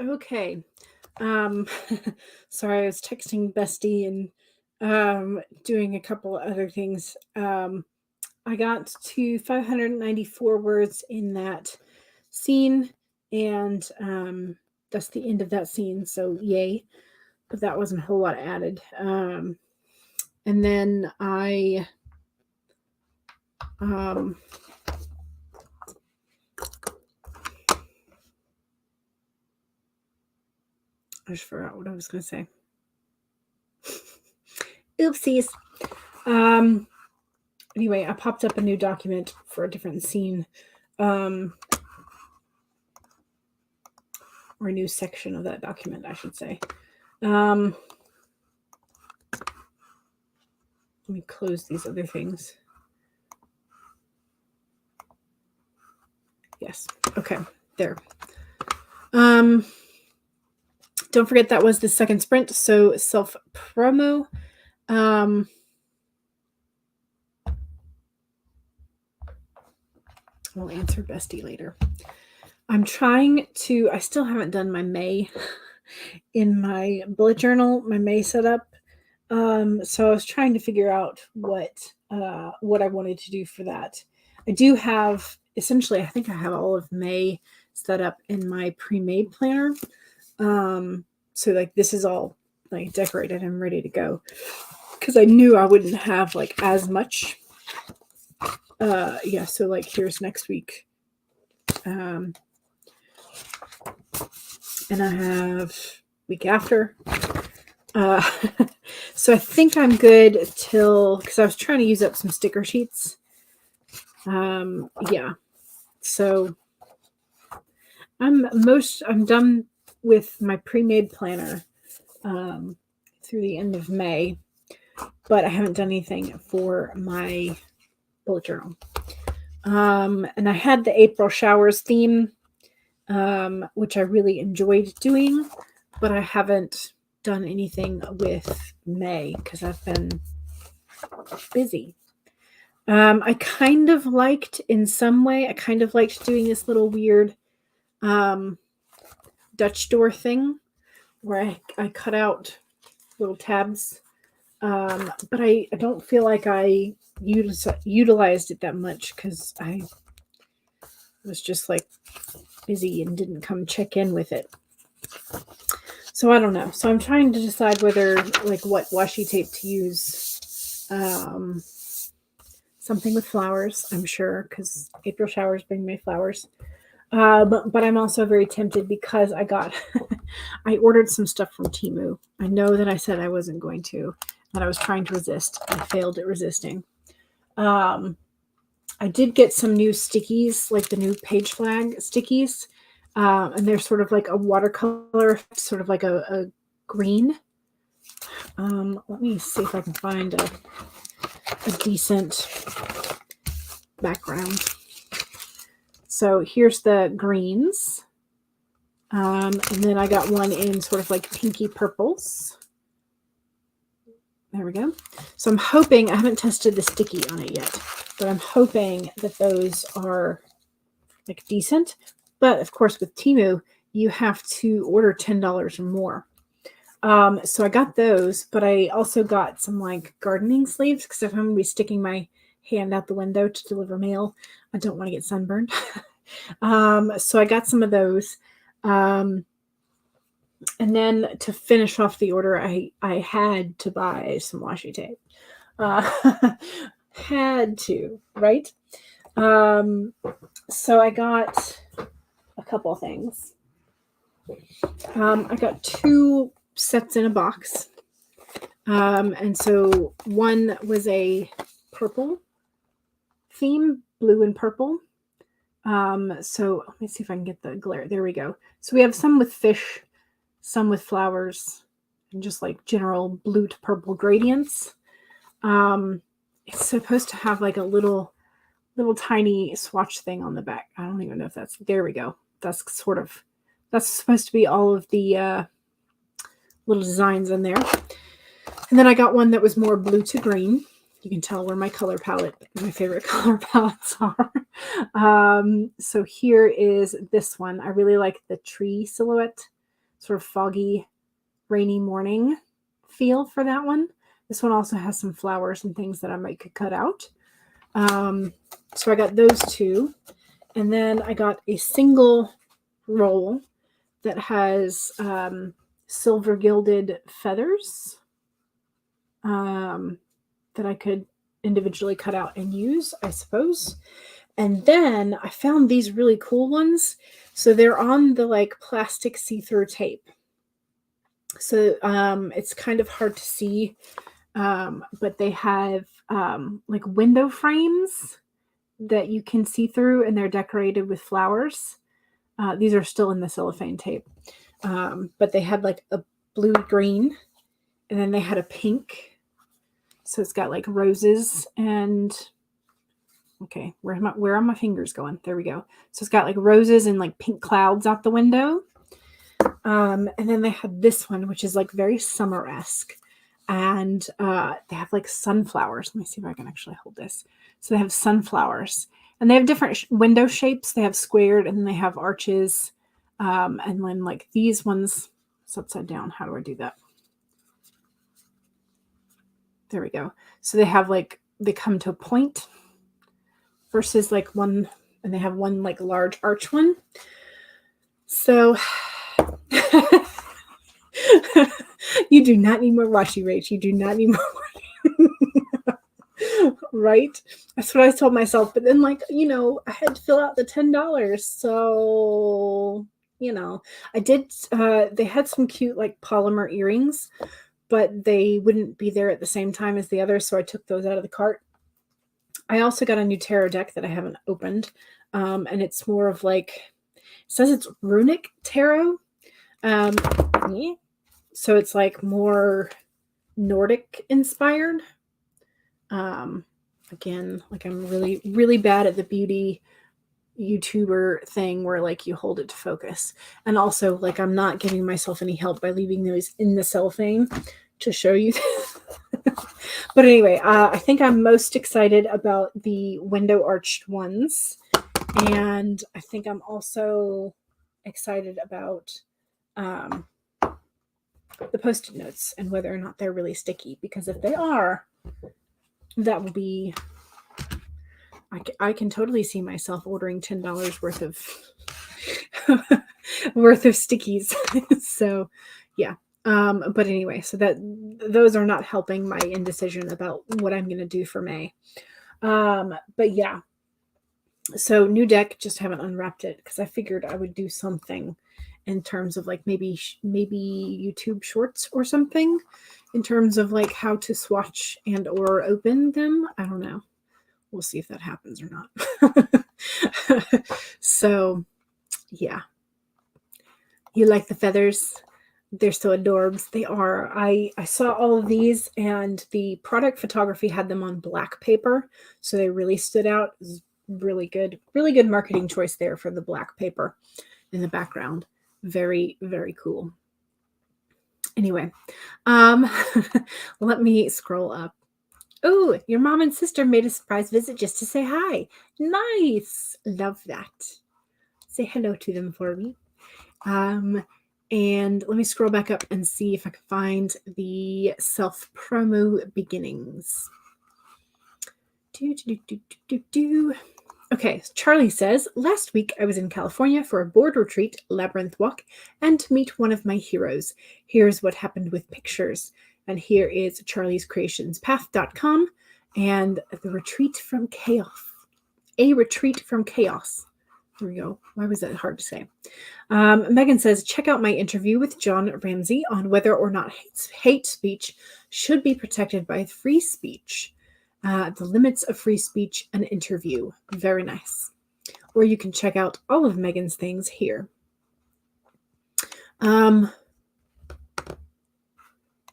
Okay. Sorry, I was texting Bestie and doing a couple of other things. I got to 594 words in that scene, and that's the end of that scene, so yay. But that wasn't a whole lot added. And then I just forgot what I was going to say. Oopsies. Anyway, I popped up a new document for a different scene, or a new section of that document, I should say. Let me close these other things. Yes. Okay. There. Don't forget that was the second sprint. So self promo. I'll answer Bestie later. I'm trying to, I still haven't done my May in my bullet journal, my May setup. So I was trying to figure out what I wanted to do for that. I do have, essentially, I think I have all of May set up in my pre-made planner. So like this is all like decorated and ready to go, because I knew I wouldn't have like as much. Yeah, so like here's next week. And I have week after. So I think I'm good till, because I was trying to use up some sticker sheets. Yeah. So I'm done with my pre-made planner through the end of May, but I haven't done anything for my bullet journal. And I had the April showers theme, which I really enjoyed doing, but I haven't done anything with May because I've been busy. I kind of liked, in some way, I kind of liked doing this little weird Dutch door thing where I cut out little tabs, but I don't feel like I utilized it that much because I was just like busy and didn't come check in with it. So I don't know. So I'm trying to decide whether, like, what washi tape to use. Something with flowers, I'm sure, because April showers bring May flowers. But I'm also very tempted because I ordered some stuff from Temu. I know that I said I wasn't going to, but I was trying to resist. I failed at resisting. I did get some new stickies, like the new page flag stickies. And they're sort of like a watercolor, sort of like a green. Let me see if I can find a decent background. So here's the greens. And then I got one in sort of like pinky purples. There we go. So I'm hoping, I haven't tested the sticky on it yet, but I'm hoping that those are like decent. But of course with Temu, you have to order $10 or more. So I got those, but I also got some like gardening sleeves because if I'm going to be sticking my hand out the window to deliver mail, I don't want to get sunburned. So I got some of those. And then to finish off the order, I had to buy some washi tape. Had to, right? So I got a couple of things. I got 2 sets in a box. And so one was a purple theme, blue and purple. So let me see if I can get the glare. There we go. So we have some with fish, some with flowers, and just like general blue to purple gradients. It's supposed to have like a little tiny swatch thing on the back. I don't even know if that's, there we go. That's supposed to be all of the little designs in there. And then I got one that was more blue to green. You can tell where my favorite color palettes are. So here is this one. I really like the tree silhouette. sort of foggy, rainy morning feel for that one. This one also has some flowers and things that I might could cut out. So I got those two. And then I got a single roll that has silver gilded feathers that I could individually cut out and use, I suppose. And then I found these really cool ones. So they're on the like plastic see-through tape. So it's kind of hard to see, but they have like window frames that you can see through, and they're decorated with flowers. These are still in the cellophane tape, but they had like a blue-green, and then they had a pink. So it's got like roses and, okay, where are my fingers going? There we go. So it's got like roses and like pink clouds out the window. And then they had this one, which is like very summer-esque. And they have like sunflowers. Let me see if I can actually hold this. So they have sunflowers. And they have different window shapes. They have squared, and then they have arches. And then like these ones, it's upside down. How do I do that? There we go. So they have like, they come to a point versus like one, and they have one like large arch one. So you do not need more washi, Rach. You do not need more washi. Right? That's what I told myself. But then, like, you know, I had to fill out the $10. So, you know, I did, they had some cute like polymer earrings, but they wouldn't be there at the same time as the others. So I took those out of the cart. I also got a new tarot deck that I haven't opened. And it's more of like, it says it's runic tarot. So it's like more Nordic inspired. Again, like I'm really, really bad at the beauty YouTuber thing where like you hold it to focus. And also like I'm not giving myself any help by leaving those in the cellophane to show you. But anyway, I think I'm most excited about the window arched ones. And I think I'm also excited about the Post-it notes and whether or not they're really sticky. Because if they are, that will be... I can totally see myself ordering $10 worth of stickies. So yeah. But anyway, so that those are not helping my indecision about what I'm going to do for May. But yeah. So new deck, just haven't unwrapped it because I figured I would do something in terms of like maybe YouTube shorts or something in terms of like how to swatch and or open them. I don't know. We'll see if that happens or not. So, yeah. You like the feathers? They're so adorbs. They are. I saw all of these, and the product photography had them on black paper, so they really stood out. It was really good marketing choice there for the black paper in the background. Very, very cool. Anyway, let me scroll up. Oh, your mom and sister made a surprise visit just to say hi. Nice. Love that. Say hello to them for me. And let me scroll back up and see if I can find the self-promo beginnings. Okay, Charlie says, last week I was in California for a board retreat, Labyrinth Walk, and to meet one of my heroes. Here's what happened with pictures. And here is charliescreationspath.com and the retreat from chaos. A retreat from chaos. There we go. Why was that hard to say? Megan says, check out my interview with John Ramsey on whether or not hate speech should be protected by free speech. The limits of free speech, an interview. Very nice. Or you can check out all of Megan's things here.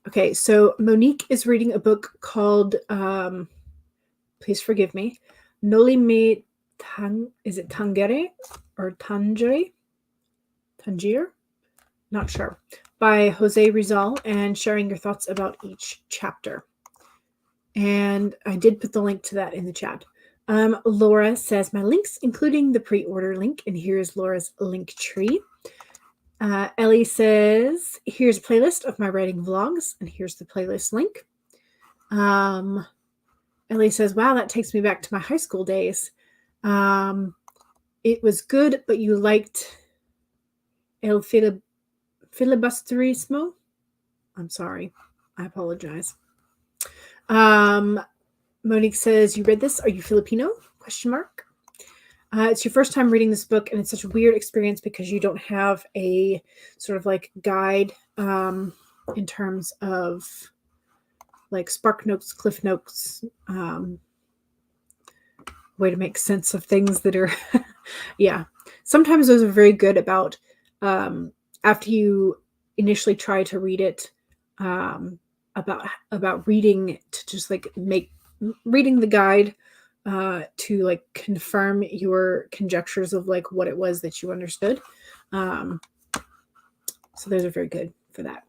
Okay, so Monique is reading a book called, please forgive me, Noli Me is it Tangere or Tangere? Tangier? Not sure. By Jose Rizal, and sharing your thoughts about each chapter. And I did put the link to that in the chat. Laura says, my links, including the pre-order link, and here's Laura's link tree. Ellie says, here's a playlist of my writing vlogs, and here's the playlist link. Ellie says, wow, that takes me back to my high school days. It was good, but you liked El Filibusterismo? I'm sorry. I apologize. Monique says, you read this? Are you Filipino? Question mark. It's your first time reading this book, and it's such a weird experience because you don't have a sort of like guide in terms of like Spark Notes, Cliff Notes, way to make sense of things that are, yeah. Sometimes those are very good about after you initially try to read it, about reading to just like reading the guide to like confirm your conjectures of like what it was that you understood. So those are very good for that.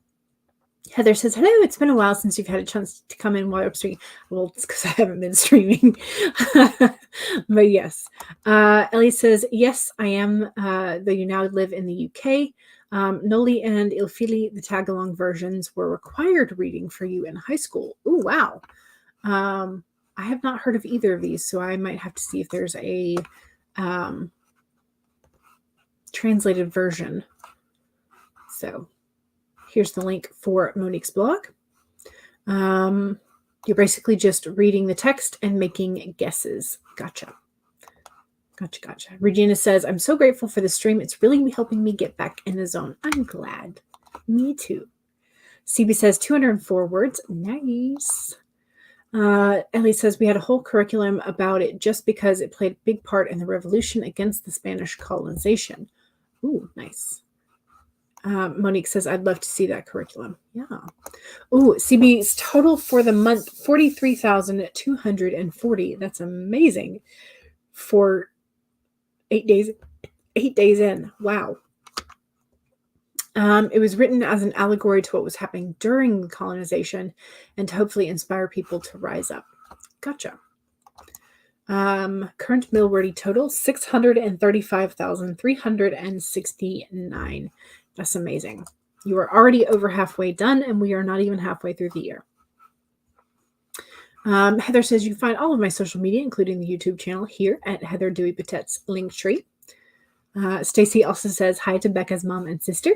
Heather says, hello, it's been a while since you've had a chance to come in while I'm streaming. Well, it's because I haven't been streaming. But yes. Ellie says, yes, I am, though you now live in the UK. Noli and Ilfili, the tag-along versions, were required reading for you in high school. Oh, wow. I have not heard of either of these, so I might have to see if there's a translated version. So here's the link for Monique's blog. You're basically just reading the text and making guesses. Gotcha. Regina says, I'm so grateful for the stream. It's really helping me get back in the zone. I'm glad. Me too. CB says 204 words. Nice. Ellie says, we had a whole curriculum about it just because it played a big part in the revolution against the Spanish colonization. Ooh, nice. Monique says, I'd love to see that curriculum. Yeah. Ooh, CB's total for the month, 43,240. That's amazing for 8 days. 8 days in. Wow. It was written as an allegory to what was happening during colonization and to hopefully inspire people to rise up. Gotcha. Current Millwordy total, 635,369. That's amazing. You are already over halfway done, and we are not even halfway through the year. Heather says, you can find all of my social media, including the YouTube channel, here at Heather Dewey Patet's Linktree. Stacy also says, hi to Becca's mom and sister.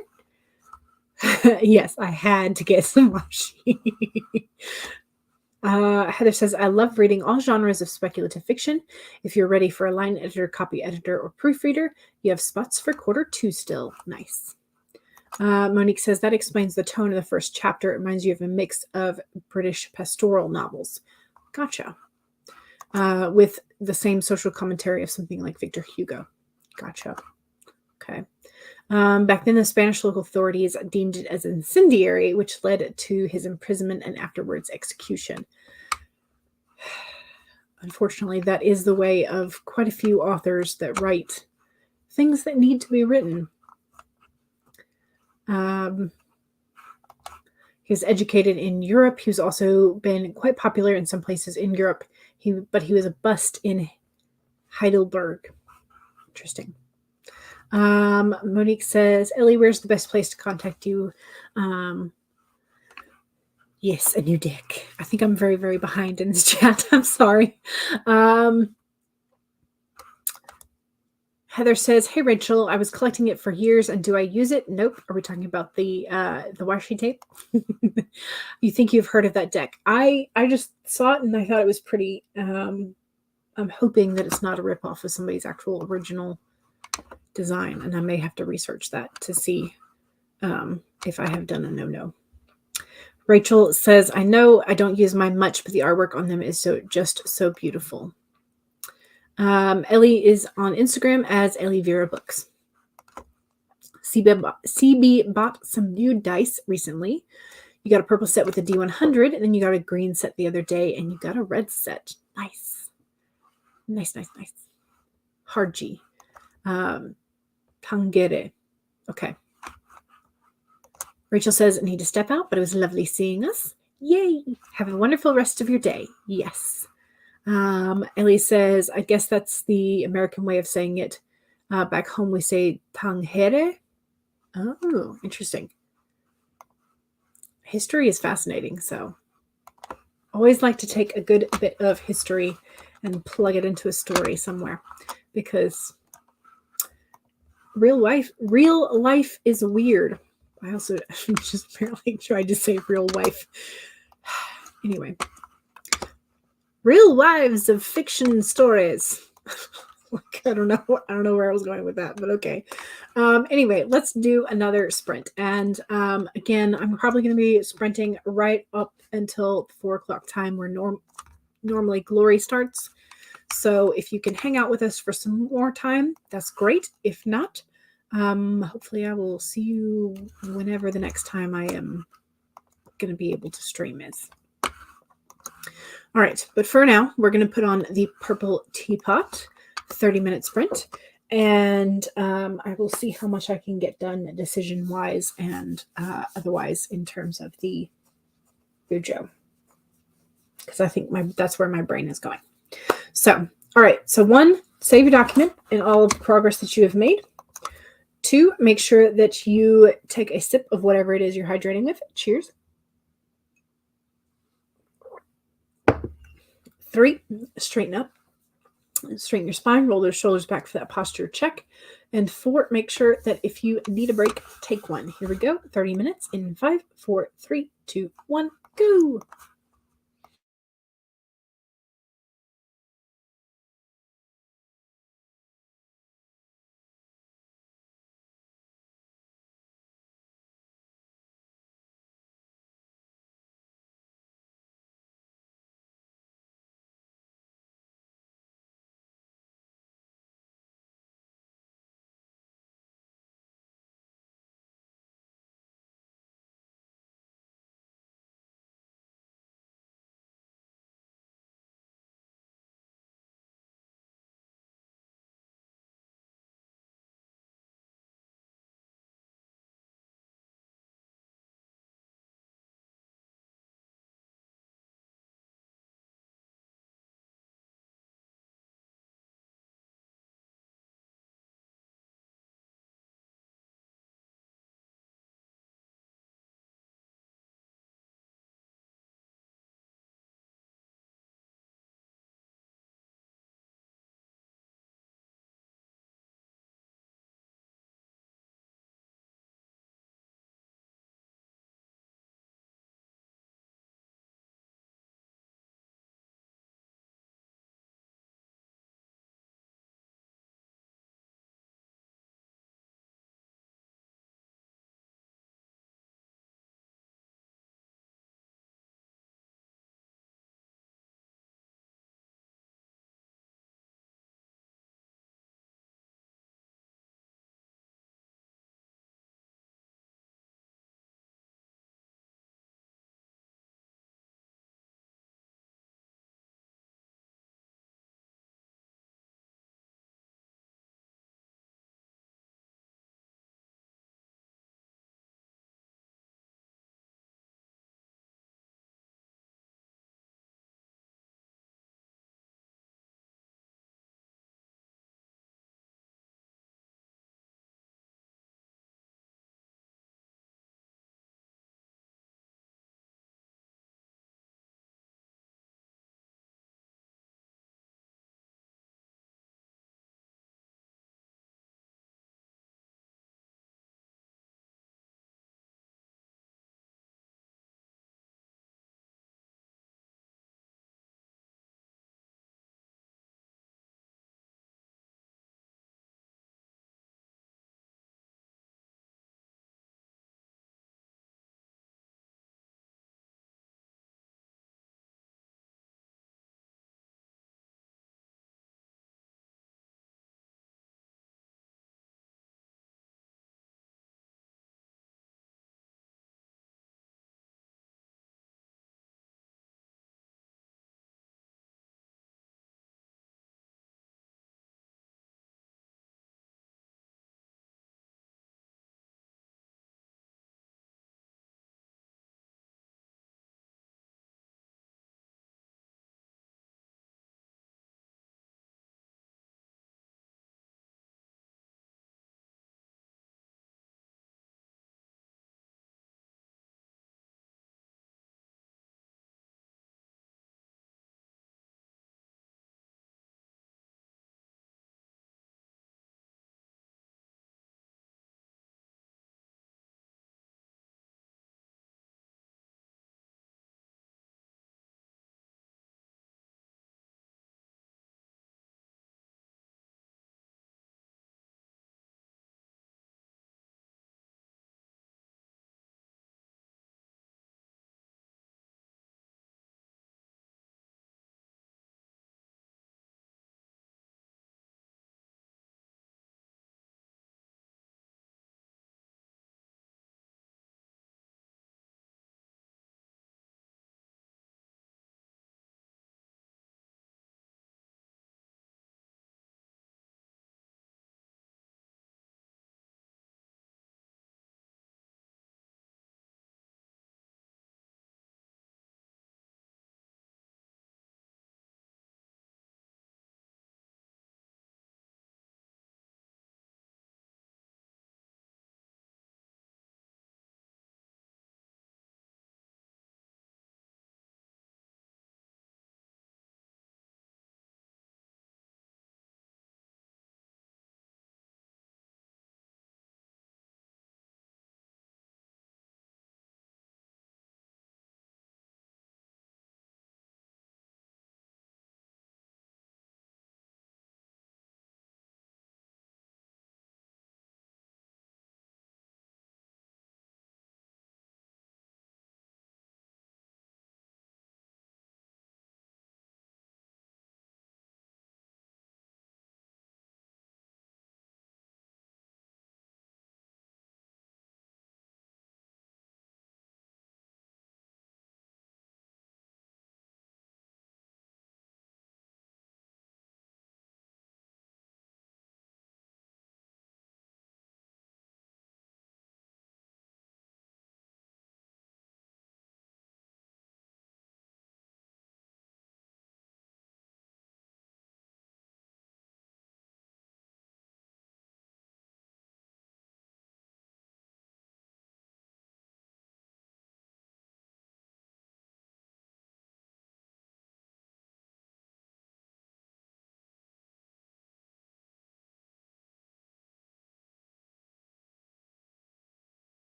Yes, I had to get some washi. Heather says, I love reading all genres of speculative fiction. If you're ready for a line editor, copy editor, or proofreader, you have spots for Q2 still. Nice. Monique says, that explains the tone of the first chapter. It reminds you of a mix of British pastoral novels. Gotcha. With the same social commentary of something like Victor Hugo. Gotcha. Okay. Back then, the Spanish local authorities deemed it as incendiary, which led to his imprisonment and afterwards execution. Unfortunately, that is the way of quite a few authors that write things that need to be written. He was educated in Europe. He's also been quite popular in some places in Europe. But he was a bust in Heidelberg. Interesting. Monique says, Ellie, where's the best place to contact you? Yes, a new deck. I think I'm very, very behind in this chat. I'm sorry. Heather says, hey, Rachel, I was collecting it for years, and do I use it? Nope. Are we talking about the washi tape? You think you've heard of that deck? I just saw it, and I thought it was pretty. I'm hoping that it's not a ripoff of somebody's actual original design, and I may have to research that to see if I have done a no. Rachel says, I know I don't use mine much, but the artwork on them is just so beautiful. Ellie is on Instagram as Ellie Vera Books. CB bought some new dice recently. You got a purple set with a D100, and then you got a green set the other day, and you got a red set. Nice. Hard G. Tangere. Okay. Rachel says, I need to step out, but it was lovely seeing us. Yay. Have a wonderful rest of your day. Yes. Ellie says, I guess that's the American way of saying it. Back home, we say tangere. Oh, interesting. History is fascinating. So always like to take a good bit of history and plug it into a story somewhere, because real life is weird. I also just barely tried to say real life. Anyway, real lives of fiction stories. I don't know where I was going with that, but okay. Anyway, let's do another sprint. And again, I'm probably going to be sprinting right up until 4:00 time, where normally Glory starts. So if you can hang out with us for some more time, that's great. If not, hopefully I will see you whenever the next time I am going to be able to stream is. All right, but for now, we're going to put on the purple teapot 30-minute sprint, and I will see how much I can get done decision-wise and otherwise in terms of the Bujo, because I think that's where my brain is going. So, all right, so 1, save your document and all of the progress that you have made. 2, make sure that you take a sip of whatever it is you're hydrating with. Cheers. 3, straighten up. Straighten your spine, roll those shoulders back for that posture check. And 4, make sure that if you need a break, take one. Here we go. 30 minutes in 5, 4, 3, 2, 1, go.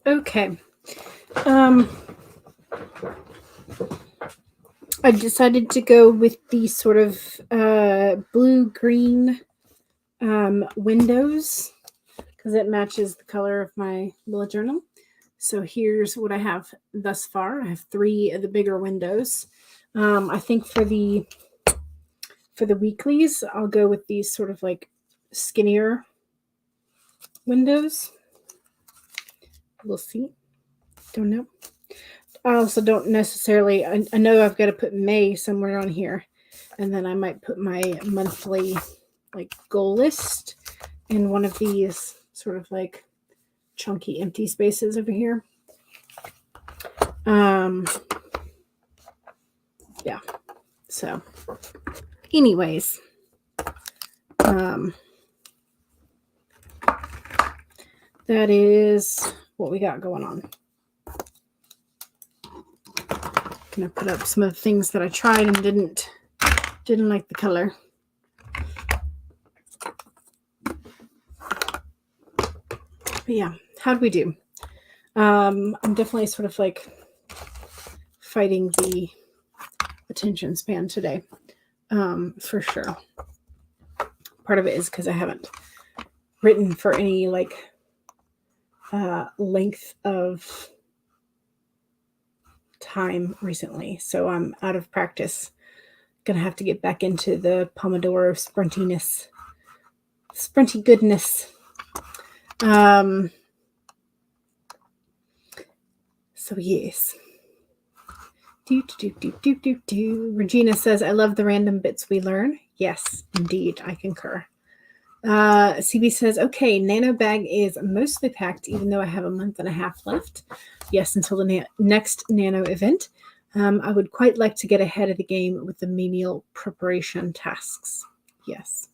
Okay. I decided to go with the sort of blue-green windows because it matches the color of my bullet journal. So here's what I have thus far. I have 3 of the bigger windows. I think for the weeklies, I'll go with these sort of like skinnier windows. We'll see. Don't know. I also don't necessarily, I know I've got to put May somewhere on here. And then I might put my monthly like goal list in one of these sort of like chunky empty spaces over here. Yeah. So anyways, that is what we got going on. Gonna put up some of the things that I tried and didn't like the color. But yeah, how'd we do? I'm definitely sort of like fighting the attention span today, for sure. Part of it is because I haven't written for any like length of time recently, so I'm out of practice. Gonna have to get back into the Pomodoro sprinty goodness. So yes. Regina says, I love the random bits we learn. Yes, indeed, I concur. CB says, okay, nano bag is mostly packed, even though I have a month and a half left. Yes, until the next nano event. I would quite like to get ahead of the game with the menial preparation tasks. Yes.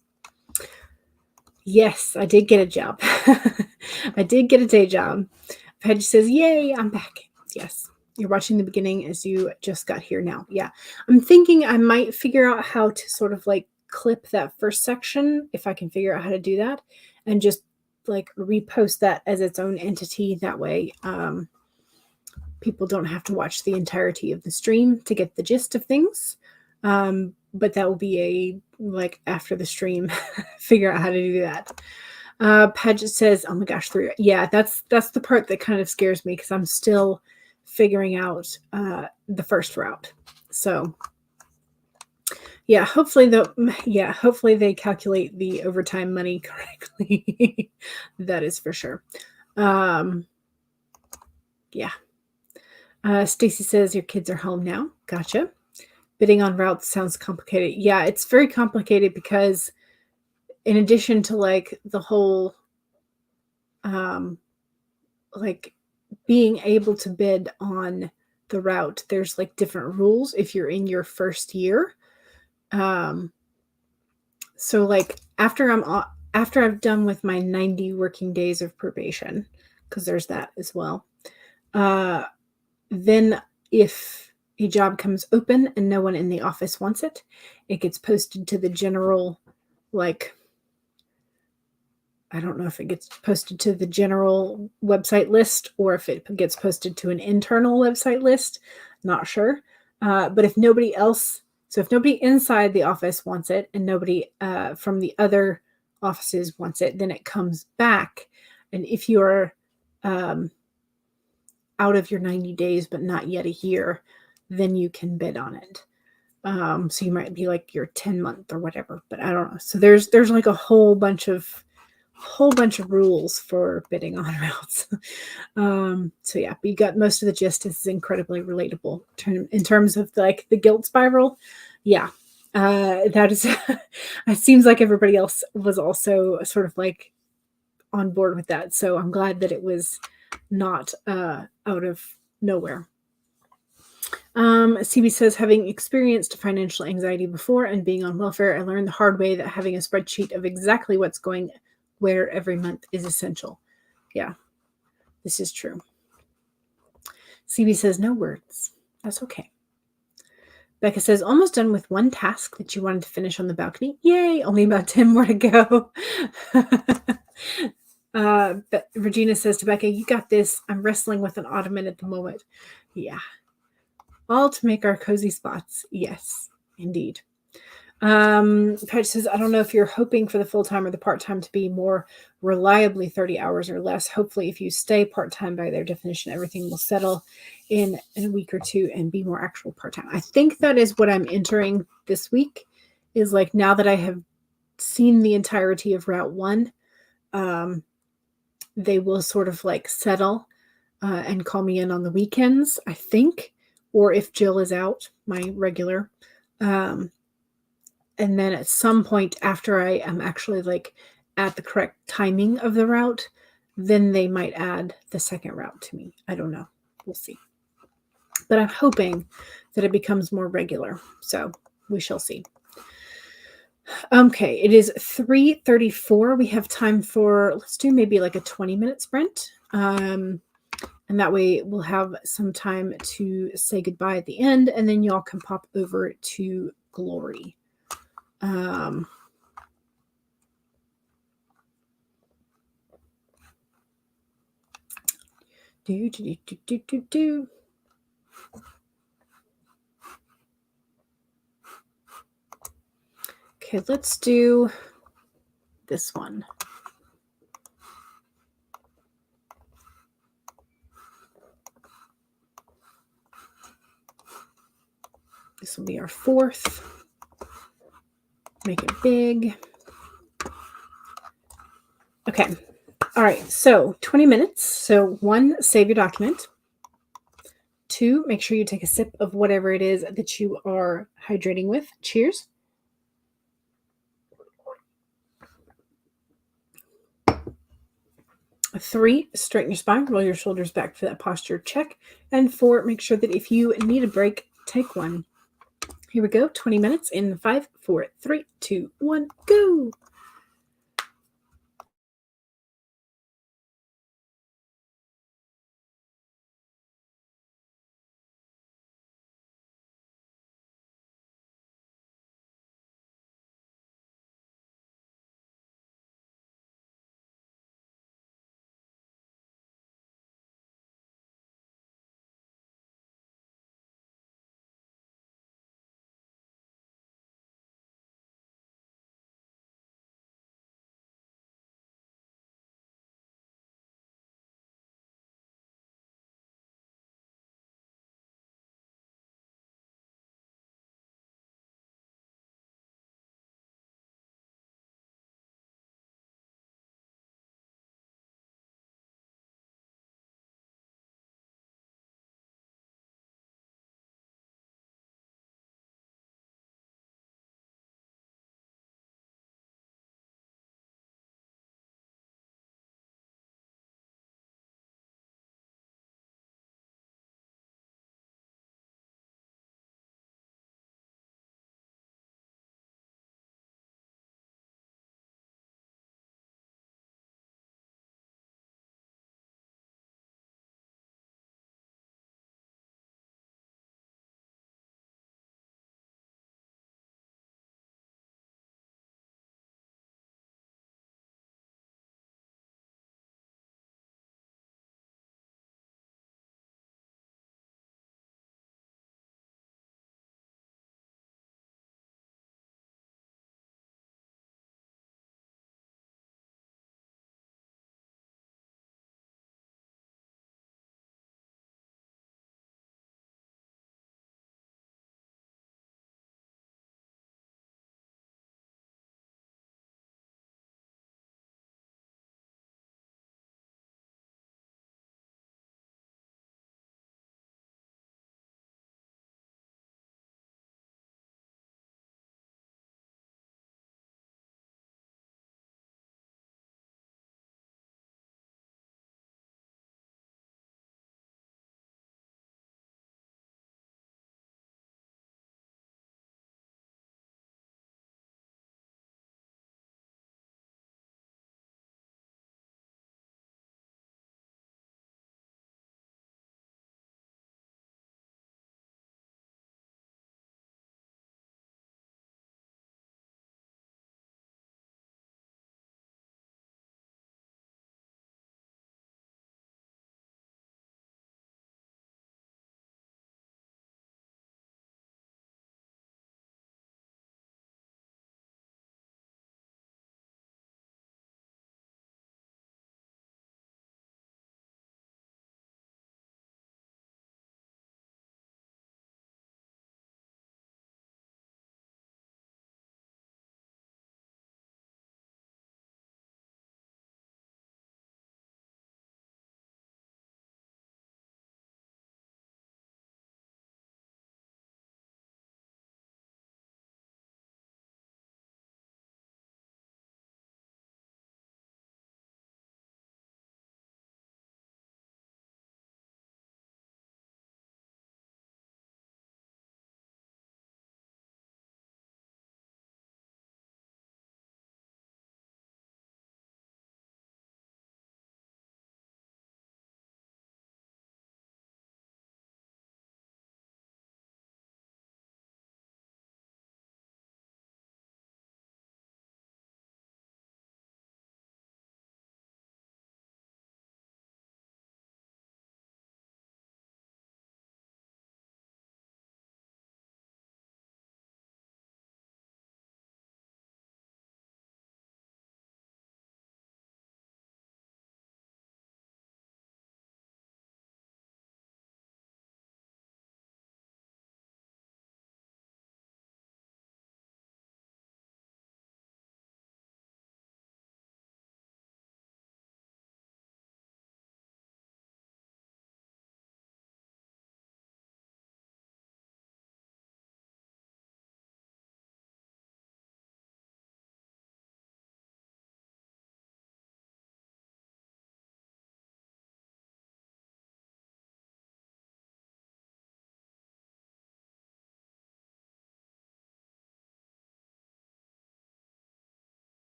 Yes, I did get a job. I did get a day job. Pedge says, yay, I'm back. Yes. You're watching the beginning as you just got here now. Yeah. I'm thinking I might figure out how to sort of like clip that first section, if I can figure out how to do that, and just like repost that as its own entity. That way, people don't have to watch the entirety of the stream to get the gist of things. But that will be a like after the stream, figure out how to do that. Paget says, oh my gosh, 3. Yeah, that's the part that kind of scares me because I'm still figuring out the first route. So yeah, hopefully they calculate the overtime money correctly. That is for sure. Yeah. Stacy says your kids are home now. Gotcha. Bidding on routes sounds complicated. Yeah, it's very complicated because in addition to like the whole like being able to bid on the route, there's like different rules if you're in your first year. So like after I've done with my 90 working days of probation, because there's that as well, then if a job comes open and no one in the office wants it, it gets posted to the general, like, I don't know if it gets posted to the general website list or if it gets posted to an internal website list. Not sure. But if nobody else, so if nobody inside the office wants it and nobody from the other offices wants it, then it comes back. And if you're out of your 90 days, but not yet a year, then you can bid on it. So you might be like your 10-month or whatever, but I don't know. So there's like a whole bunch of rules for bidding on routes. So yeah, but you got most of the gist. Is incredibly relatable in terms of like the guilt spiral. Yeah, that is. It seems like everybody else was also sort of like on board with that. So I'm glad that it was not out of nowhere. CB says, having experienced financial anxiety before and being on welfare, I learned the hard way that having a spreadsheet of exactly what's going where every month is essential. Yeah, this is true. CB says, no words. That's okay. Becca says, almost done with one task that you wanted to finish on the balcony. Yay, only about 10 more to go. But Regina says to Becca, "You got this. I'm wrestling with an ottoman at the moment." Yeah, all to make our cozy spots. Yes, indeed. Patch says, "I don't know if you're hoping for the full time or the part time to be more reliably 30 hours or less. Hopefully, if you stay part time by their definition, everything will settle in a week or two and be more actual part time." I think that is what I'm entering this week. Is like now that I have seen the entirety of Route 1, they will sort of like settle and call me in on the weekends, I think, or if Jill is out, my regular. Um, and then at some point after I am actually like at the correct timing of the route, then they might add the second route to me. I don't know. We'll see. But I'm hoping that it becomes more regular. So we shall see. Okay, it is 3:34. We have time for, let's do maybe like a 20-minute sprint. And that way we'll have some time to say goodbye at the end, and then y'all can pop over to Glory. Do. Okay, let's do this one. This will be our fourth. Make it big. Okay. All right. So 20 minutes. So 1, save your document. 2, make sure you take a sip of whatever it is that you are hydrating with. Cheers. 3, straighten your spine, roll your shoulders back for that posture check. And 4, make sure that if you need a break, take one. Here we go. 20 minutes in 5, 4, 3, 2, 1, go.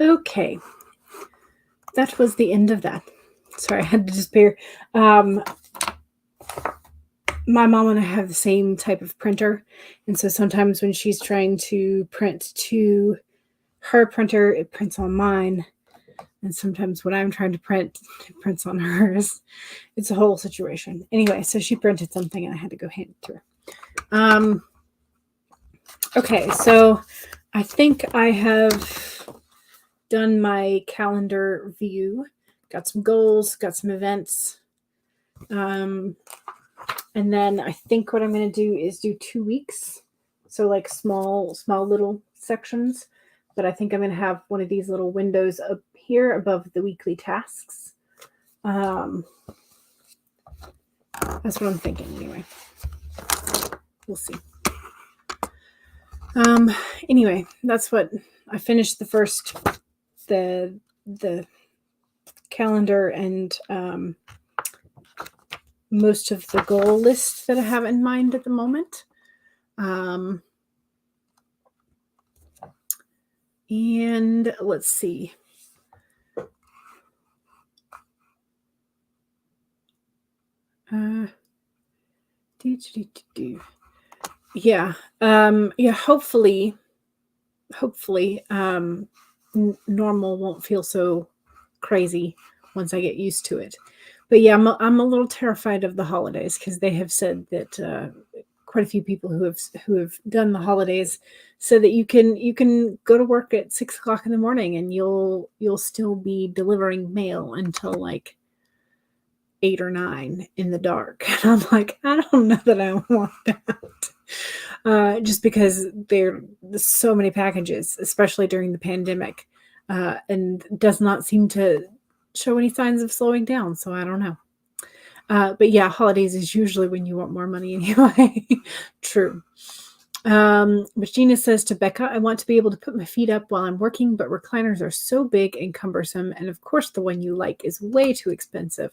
Okay. That was the end of that. Sorry, I had to disappear. My mom and I have the same type of printer. And so sometimes when she's trying to print to her printer, it prints on mine. And sometimes when I'm trying to print, it prints on hers. It's a whole situation. Anyway, so she printed something and I had to go hand it to her. Okay, so I think I have done my calendar view. Got some goals, got some events. And then I think what I'm going to do is do 2 weeks. So like small little sections. But I think I'm going to have one of these little windows up here above the weekly tasks. That's what I'm thinking anyway. We'll see. Anyway, that's what I finished the calendar and most of the goal list that I have in mind at the moment. And let's see. Yeah. Hopefully, normal won't feel so crazy once I get used to it. But yeah, I'm a little terrified of the holidays because they have said that quite a few people who have done the holidays said that you can go to work at 6 o'clock in the morning and you'll still be delivering mail until like 8 or 9 in the dark. And I'm like, I don't know that I want that. Just because there's so many packages, especially during the pandemic, and does not seem to show any signs of slowing down. So I don't know. But yeah, holidays is usually when you want more money anyway. True. Regina says to Becca, I want to be able to put my feet up while I'm working, but recliners are so big and cumbersome. And of course, the one you like is way too expensive,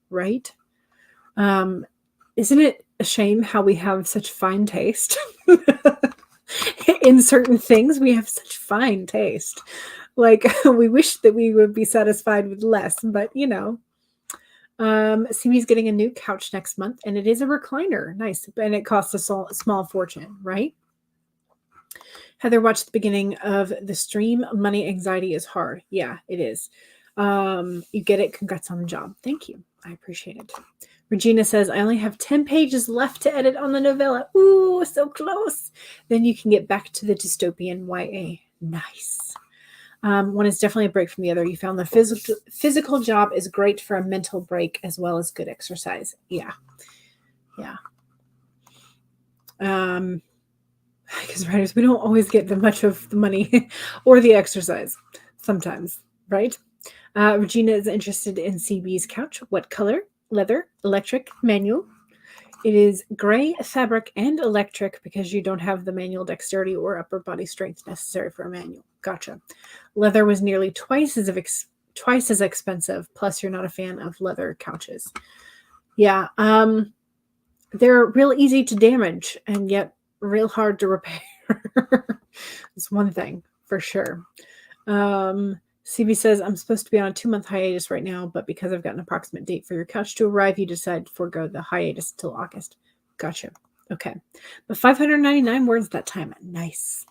right? Isn't it a shame how we have such fine taste? In certain things, we have such fine taste. Like, we wish that we would be satisfied with less, but you know. Simi's getting a new couch next month, and it is a recliner. Nice. And it costs a small fortune, right? Heather watched the beginning of the stream. Money anxiety is hard. Yeah, it is. You get it. Congrats on the job. Thank you. I appreciate it. Regina says, I only have 10 pages left to edit on the novella. Ooh, so close. Then you can get back to the dystopian YA. Nice. One is definitely a break from the other. You found the physical job is great for a mental break as well as good exercise. Yeah. Yeah. Because writers, we don't always get much of the money or the exercise sometimes, right? Regina is interested in CB's couch. What color? Leather, electric, manual. It is gray fabric and electric because you don't have the manual dexterity or upper body strength necessary for a manual. Gotcha. Leather was nearly twice as expensive. Plus, you're not a fan of leather couches. Yeah. They're real easy to damage and yet real hard to repair. It's one thing for sure. CB says, I'm supposed to be on a 2-month hiatus right now, but because I've got an approximate date for your couch to arrive, you decide to forego the hiatus until August. Gotcha. Okay. But 599 words that time. Nice.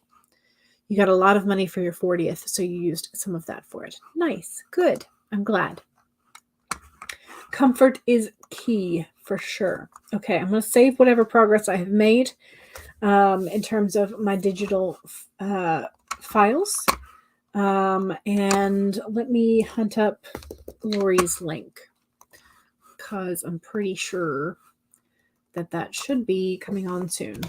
You got a lot of money for your 40th, so you used some of that for it. Nice. Good. I'm glad. Comfort is key for sure. Okay, I'm going to save whatever progress I have made in terms of my digital files. And let me hunt up Lori's link because I'm pretty sure that should be coming on soon.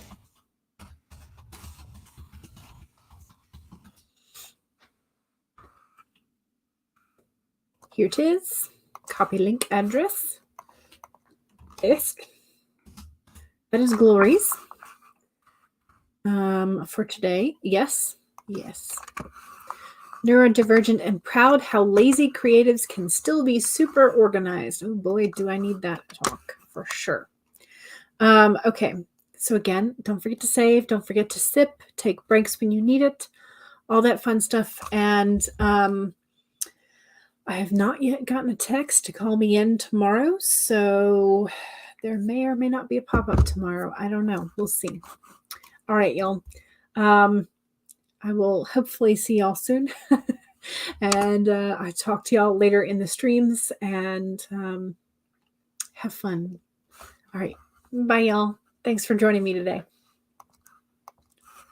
Here it is. Copy link address. Yes. That is Glory's. For today. Yes. Yes. Neurodivergent and proud how lazy creatives can still be super organized. Oh boy, do I need that talk for sure. Okay. So again, don't forget to save. Don't forget to sip. Take breaks when you need it. all that fun stuff. And I have not yet gotten a text to call me in tomorrow, so there may or may not be a pop-up tomorrow. I don't know. We'll see. All right, y'all. I will hopefully see y'all soon. And I talk to y'all later in the streams, and have fun. All right. Bye, y'all. Thanks for joining me today.